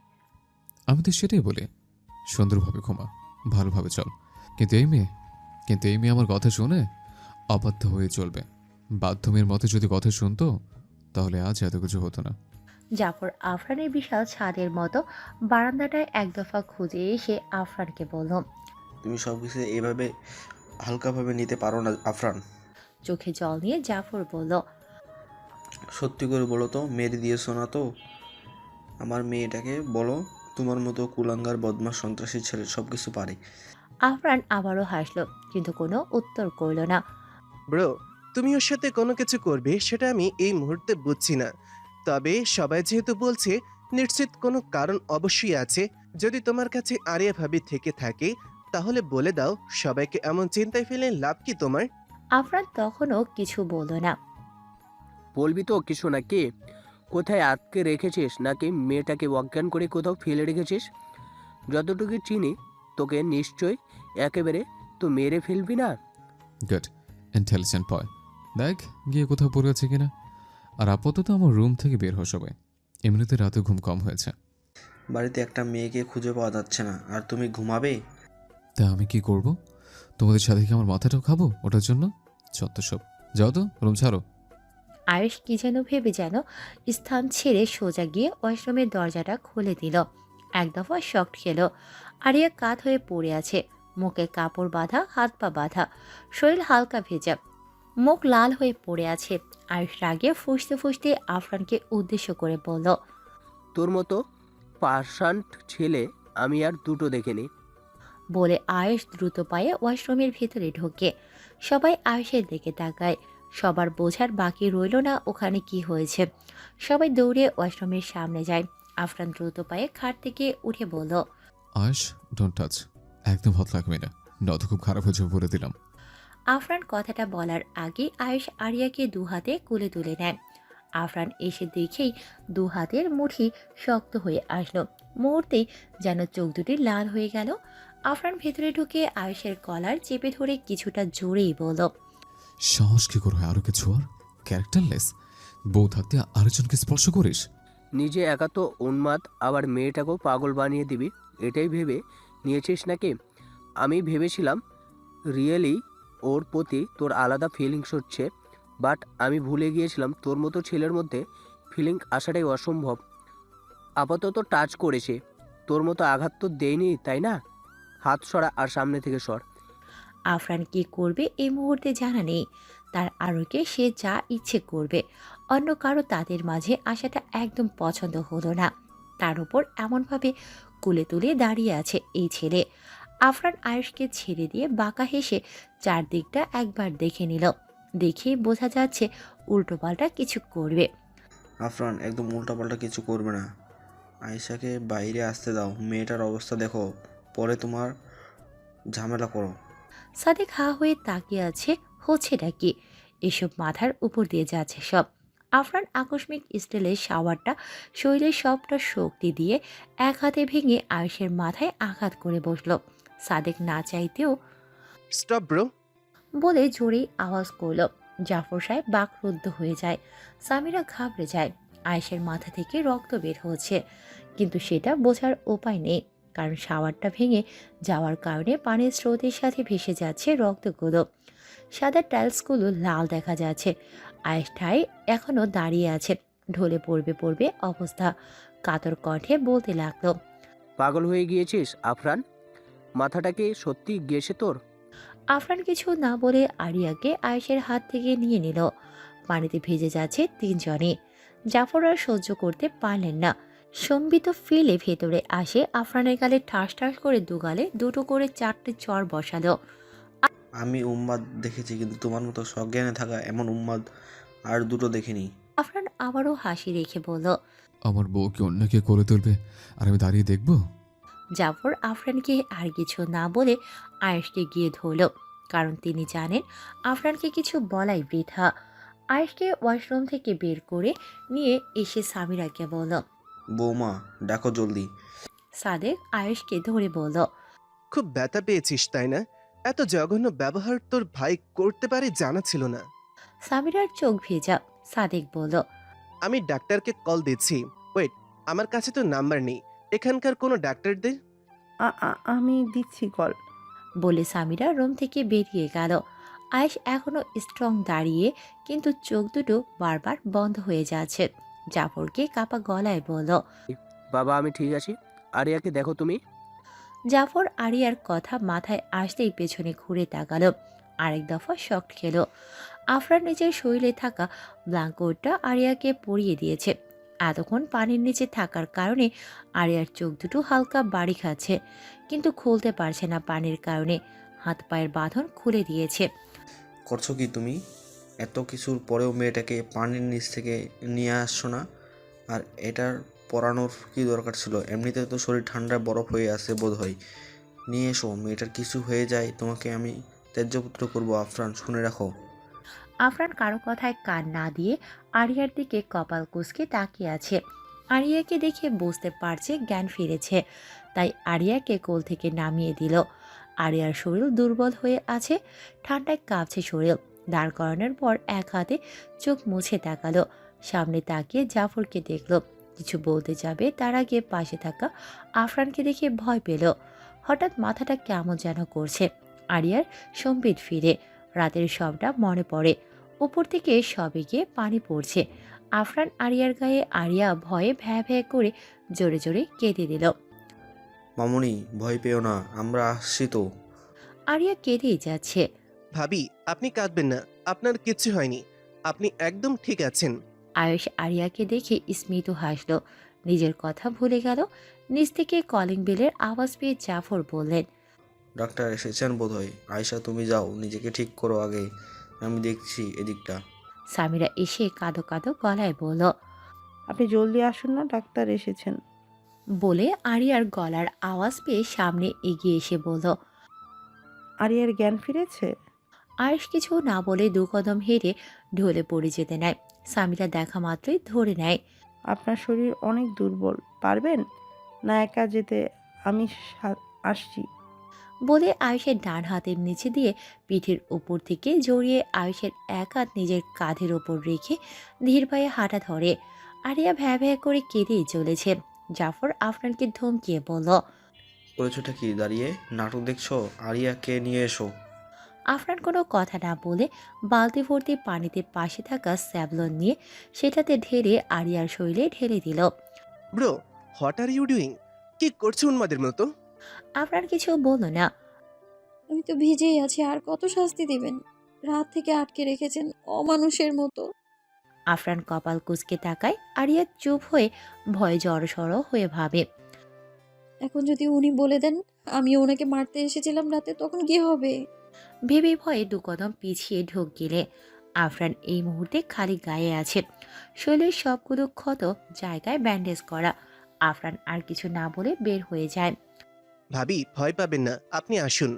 আমি তো সেটাই বলি, সুন্দরভাবে ঘুমা, ভালোভাবে চল। কিন্তু এই মেয়ে আমার কথা শুনে অবাধ্য হয়ে চলবে। বাধ্যমের মতে যদি কথা শুনতো তাহলে আজ এত কিছু হতো না। জাফর আফরানের বিশাল ছাদের মতো বারান্দাটায় এক দফা খুঁজে এসে আফরানকে বলল, তুমি সব কিছু এভাবে হালকাভাবে নিতে পারো না আফরান। চোখে জল নিয়ে জাফর বলল, সত্যি করে বলো তো, মেরে দিয়েছো না তো? আমার মেয়েটাকে বলো তোমার মতো কুলাঙ্গার বদমাশ সন্ত্রাসী ছেলে সব কিছু পারে। আফরান আবারও হাসলো, কিন্তু কোনো উত্তর করল না। ব্রো, তুমি ওর সাথে কোনো কিছু করবে সেটা আমি এই মুহূর্তে বুঝছি না। তবে সবাই যেহেতু বলছে, নিশ্চিত কোনো কারণ অবশ্যই আছে। যদি তোমার কাছে আরিয়া ভাবি থেকে থাকে তাহলে বলে দাও, সবাইকে এমন চিন্তায় ফেলে লাভ কি তোমার? আফরান তখনও কিছু বলল না। বলবি তো কিছু নাকি? কোথায় আটকে রেখেছিস, নাকি মেয়েটাকে অজ্ঞান করে কোথাও ফেলে রেখেছিস? যতটুকু চিনি তোকে নিশ্চয়ই একেবারে তো মেরে ফেলবি না। গুড, ইন্টেলিজেন্ট বয়। দেখ গিয়ে কোথাও পড়ে আছে কিনা। আর আপাতত আমার রুম থেকে বের হও সবাই, এমনিতে রাতে ঘুম কম হয়েছে। বাড়িতে একটা মেয়েকে খুঁজে পাওয়া যাচ্ছে না, আর তুমি ঘুমাবে? তা আমি কি করব? তোমাদের সাথে কি আমার মাথাটাও খাবো ওটার জন্য? যত সব, যাও তো, রুম ছাড়ো। আয়েশ কি যেন ভেবে যেন স্থান ছেড়ে সোজা গিয়ে ওয়াশরুমের দরজাটা খুলে দিল। এক দফা শক খেল। আরিয়া কাত হয়ে পড়ে আছে, মুখে কাপড় বাঁধা, হাত পা বাঁধা, শরীর হালকা ভেজা, মুখ লাল হয়ে পড়ে আছে। আয়েশ রাগে ফুঁসতে ফুঁসতে আফরানকে উদ্দেশ্য করে বলল, তোর মতো পার্সান্ট ছেলে আমি আর দুটো দেখিনি। বলে আয়েশ দ্রুত পায়ে ওয়াশরুমের ভেতরে ঢোকে। সবাই আয়েশের দিকে তাকায়। সবার বোঝার বাকি রইল না ওখানে কি হয়েছে। সবাই দৌড়ে ওয়াশরুমের সামনে যায়। আফরান দ্রুত পায়ে খাট থেকে উঠে বলল, আশ, ডোন্ট টাচ, একদম হাত লাগবে না, নয়তো খুব খারাপ হয়ে যাবে বলে দিলাম। আফরান কথাটা বলার আগে আয়েশ আরিয়াকে 2 হাতে কোলে তুলে নেয়। আফরান এসে দেখেই 2 হাতের মুঠি শক্ত হয়ে আসলো। মুহূর্তেই যেন চোখ দুটি লাল হয়ে গেল। আফরান ভেতরে ঢুকে আয়েশের কলার চেপে ধরে কিছুটা জোরেই বলল, সাহস কি করে হয় আরো কিছু? আর ক্যারেক্টারলেস, বউ থাকতে আরেকজনকে স্পর্শ করিস? নিজে একা তো উন্মাদ, আবার মেয়েটাকেও পাগল বানিয়ে দিবি, এটাই ভেবে নিয়েছিস নাকি? আমি ভেবেছিলাম রিয়েলি ওর প্রতি তোর আলাদা ফিলিংস হচ্ছে, বাট আমি ভুলে গিয়েছিলাম তোর মতো ছেলের মধ্যে ফিলিং আসাটাই অসম্ভব। আপাতত টাচ করেছে, তোর মতো আঘাত তো দেয়নি, তাই না? হাত সরা আর সামনে থেকে সর। আফরান কি করবে এই মুহূর্তে জানা নেই। তার আরোকে সে যা ইচ্ছে করবে। অন্য কারো তাদের মাঝে আসাটা একদম পছন্দ হলো না। তার উপর এমনভাবে কুলে তুলে দাঁড়িয়ে আছে এই ছেলে। আফরান আয়েশকে ছেড়ে দিয়ে বাঁকা হেসে চারদিকটা একবার দেখে নিল। দেখেই বোঝা যাচ্ছে উল্টোপাল্টা কিছু করবে। আফরান একদম উল্টাপাল্টা কিছু করবে না। আয়েশাকে বাইরে আসতে দাও, মেয়েটার অবস্থা দেখো, পরে তোমার ঝামেলা করো। সাদেক হা হয়ে তাকিয়ে আছে, হচ্ছেটা কি এসব? মাথার উপর দিয়ে যাচ্ছে সব। আফরান আকস্মিক স্টাইলের শাওয়ারটা শরীরের সবটা শক্তি দিয়ে এক হাতে ভেঙে আয়েশের মাথায় আঘাত করে বসলো। সাদেক না চাইতেও স্টপ ব্রো। বলে জোরেই আওয়াজ করলো। জাফর সাহেব বাকরুদ্ধ হয়ে যায়। সামিরা ঘাবড়ে যায়। আয়েশের মাথা থেকে রক্ত বের হচ্ছে, কিন্তু সেটা বোঝার উপায় নেই, কারণ শাওয়ারটা ভেঙে যাওয়ার কারণে পানির স্রোতের সাথে ভেসে যাচ্ছে রক্তগুলো। সাদা টাইলসগুলো লাল দেখা যাচ্ছে। আয়েশ ঠাই এখনও দাঁড়িয়ে আছে, ঢলে পড়বে পড়বে অবস্থা। কাতর কণ্ঠে বলতে লাগলো, পাগল হয়ে গিয়েছিস আফরান? মাথাটা কি সত্যি গেছে তোর? আফরান কিছু না বলে আরিয়াকে আয়েশের হাত থেকে নিয়ে নিল। পানিতে ভেজে যাচ্ছে 3 জনে। জাফর আর সহ্য করতে পারলেন না। সম্বিত ফিলে ভেতরে আসে আফরানের গালে ঠাস ঠাস করে 2 গালে 2টো করে 4টে চর বসালো। আমি উম্মাদ দেখেছি, কিন্তু তোমার মতো সজ্ঞানে থাকা এমন উম্মাদ আর দুটো দেখিনি। আফরান আবারও হাসি রেখে বলল, আমার বউকে অন্যকে করে তুলবে আর আমি দাঁড়িয়ে দেখবো? জাফর আফরানকে আর কিছু না বলে আয়েশকে গিয়ে ধরল, কারণ তিনি জানেন আফরানকে কিছু বলাই বৃথা। আয়েশকে ওয়াশরুম থেকে বের করে নিয়ে এসে সামিরাকে বলল। বৌমা ডাকো জলদি। সাদেক আয়েশকে ধরে বলল। খুব ব্যথা পেয়েছিস তাই না? এত জঘন্য ব্যবহার তোর ভাই করতে পারে জানা ছিল না। সামিরার চোখ ভেজা। সাদেক বলল। আমি ডাক্তারকে কল দিচ্ছি। ওয়েট, আমার কাছে তো নাম্বার নেই এখানকার কোনো ডাক্তারদের। আমি দিচ্ছি কল। বলে সামিরা রুম থেকে বেরিয়ে গেল। আয়েশ এখনো স্ট্রং দাঁড়িয়ে, কিন্তু চোখ দুটো বারবার বন্ধ হয়ে যাচ্ছে। জাফরকে কাপা গলায় বলল। বাবা আমি ঠিক আছি, আরিয়াকে দেখো তুমি। জাফর আরিয়ার কথা মাথায় আসতেই পেছনে ঘুরে তাকালো। আরেক দফা শক খেল। আফরান নিজের শরীরে থাকা ব্ল্যাঙ্কেটটা আরিয়াকে পরিয়ে দিয়েছে। এতক্ষণ পানির নিচে থাকার কারণে আরিয়ার চোখ দুটো হালকা বাড়ি খাচ্ছে, কিন্তু খুলতে পারছে না পানির কারণে। হাত পায়ের বাঁধন খুলে দিয়েছে। করছো কি তুমি? এত কিছুর পরেও মেয়েটাকে পানির নিচ থেকে নিয়ে আসছো না? আর এটার পরানোর কি দরকার ছিল? এমনিতে তো শরীর ঠান্ডায় বরফ হয়ে আছে বোধ হয়। নিয়ে এসো, মেয়েটার কিছু হয়ে যায় তোমাকে আমি ত্যায্যপুত্র করবো। আফরান শুনে রাখো। আফরান কারো কথায় কান না দিয়ে আরিয়ার দিকে কপাল কুঁচকে তাকিয়ে আছে। আরিয়াকে দেখে বুঝতে পারছে জ্ঞান ফিরেছে, তাই আরিয়াকে কোল থেকে নামিয়ে দিল। আরিয়ার শরীর দুর্বল হয়ে আছে, ঠান্ডায় কাঁপছে শরীর। দাঁড় করানোর পর এক হাতে চোখ মুছে তাকালো। সামনে তাকিয়ে জাফরকে দেখল। কিছু বলতে যাবে তার আগে পাশে থাকা আফরানকে দেখে ভয় পেল। হঠাৎ মাথাটা কেমন যেন করছে। আরিয়ার সম্বিত ফিরে, রাতের সবটা মনে পড়ে। উপর থেকে সবে গিয়ে পানি পড়ছে। আফরান আরিয়ার গায়ে, আরিয়া ভয়ে ভ্যা ভ্যা করে জোরে জোরে কেঁদে দিল। মামুনি ভয় পেও না, আমরা আসছি তো। আরিয়া কেঁদেই যাচ্ছে। ভাবি আপনি কাঁদবেন না, আপনার কিচ্ছু হয়নি, আপনি একদম ঠিক আছেন। আয়ুষ আরিয়াকে দেখে স্মিত হাসল, নিজের কথা ভুলে গেল। নিচ থেকে কলিং বেলের আওয়াজ পেয়ে জাফর বললেন। ডাক্তার এসেছেন বোধ হয়। আয়শা তুমি যাও, নিজেকে ঠিক করো আগে, আমি দেখছি এদিকটা। সামিরা এসে কাঁদো কাঁদো গলায় বলল। আপনি জলদি আসুন না, ডাক্তার এসেছেন। বলে আরিয়ার গলার আওয়াজ পেয়ে সামনে এগিয়ে এসে বলল। আরিয়ার জ্ঞান ফিরেছে? আয়ুষ কিছু না বলে দু কদম হেঁটে ঢলে পড়ে যেতে নেয়। সামিরা দেখা মাত্রই ধরে নেয়। আপনার শরীর অনেক দুর্বল, পারবেন না একা যেতে? আমি আসছি। বলে আয়ুষের ডান হাতের নিচে দিয়ে পিঠের উপর থেকে জড়িয়ে আয়ুষের এক হাত নিজের কাঁধের ওপর রেখে ধীর পায়ে হাঁটা ধরে। আরিয়া ভ্যা ভ্যা করে কেঁদেই চলেছে। জাফর আফরানকে ধমকিয়ে বলল। করেছোটা কি দাঁড়িয়ে? নাটক দেখছো? আরিয়াকে নিয়ে এসো। আফরান কোনো কথা না বলে বালতি ভর্তি পানিতে পাশে থাকা স্যাভলন নিয়ে সেটাতে ঢেলে আরিয়ার শরীরে ঢেলে দিল। Bro, what are you doing? কি করছো উন্মাদের মতো? আফরান কিছু বলল না। আমি তো ভিজেই আছি, আর কত শাস্তি দিবেন? রাত থেকে আটকে রেখেছেন অমানুষের মতো। আফরান কপাল কুঁচকে তাকায়। আরিয়া চুপ হয়ে ভয়ে জড়সড় হয়ে ভাবে। এখন যদি উনি বলে দেন আমি ওনাকে মারতে এসেছিলাম রাতে, তখন কি হবে? ভেবে ভয়ে দু কদম পিছিয়ে ঢোক গেলে। আফরান এই মুহূর্তে খালি গায়ে আছে, শরীরের সবগুলো ক্ষত জায়গায় ব্যান্ডেজ করা। আফরান আর কিছু না বলে বের হয়ে যায়। ভাবি ভয় পাবেন না, আপনি আসুন।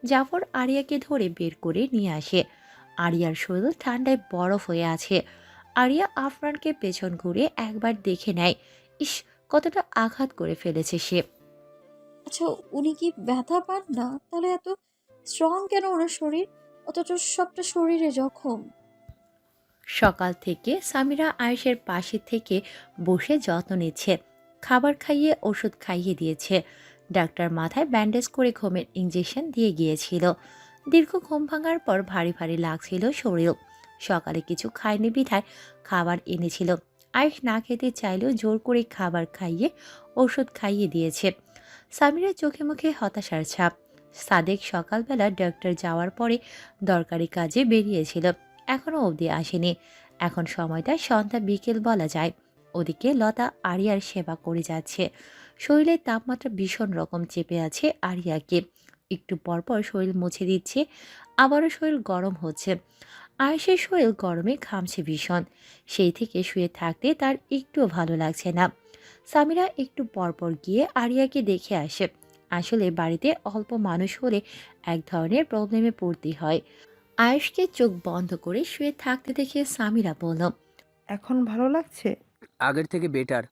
জাফর আরিয়াকে ধরে বের করে নিয়ে আসে। আরিয়ার শরীর ঠান্ডায় বরফ হয়ে আছে। আরিয়া আফরানকে পেছন ঘুরে একবার দেখে নেয়। ইস, কতটা আঘাত করে ফেলেছে সে। আচ্ছা, উনি কি ব্যথা পান না? তাহলে এত স্ট্রং কেন ওনার শরীর? অথচ সবটা শরীরে জখম। সকাল থেকে সামিরা আয়েশের পাশে থেকে বসে যত্ন নিচ্ছে। খাবার খাইয়ে ওষুধ খাইয়ে দিয়েছে। ডাক্তার মাথায় ব্যান্ডেজ করে ঘুমের ইঞ্জেকশন দিয়ে গিয়েছিল। দীর্ঘ ঘুম ভাঙার পর ভারী ভারী লাগছিল শরীর। সকালে কিছু খায়নি বিধায় খাবার এনেছিল। আয়েশ না খেতে চাইলেও জোর করে খাবার খাইয়ে ওষুধ খাইয়ে দিয়েছে। সামিরার চোখে মুখে হতাশার ছাপ। সাদেক সকালবেলা ডাক্তার যাওয়ার পরে দরকারি কাজে বেরিয়েছিল, এখনও অবধি আসেনি। এখন সময়টা সন্ধ্যা বিকেল বলা যায়। ওদিকে লতা আরিয়ার সেবা করে যাচ্ছে। শরীরের তাপমাত্রা ভীষণ রকম চেপে আছে আরিয়াকে। একটু পরপর শরীর মুছে দিচ্ছে, আবারও শরীর গরম হচ্ছে। আয়েশের শরীর গরমে ঘামছে ভীষণ। সেই থেকে শুয়ে থাকতে তার একটুও ভালো লাগছে না। সামিরা একটু পরপর গিয়ে আরিয়াকে দেখে আসে। আসলে বাড়িতে অল্প মানুষ হলে এক ধরনের প্রবলেমে পড়তে হয়। আয়েশকে চোখ বন্ধ করে শুয়ে থাকতে দেখে সামিরা বলল, এখন ভালো লাগছে? আগের থেকে বেটার।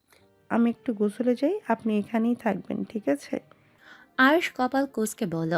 আমি একটু গোসলে যাই, আপনি এখানেই থাকবেন, ঠিক আছে? আয়েশ কপাল কুঁচকে বলল,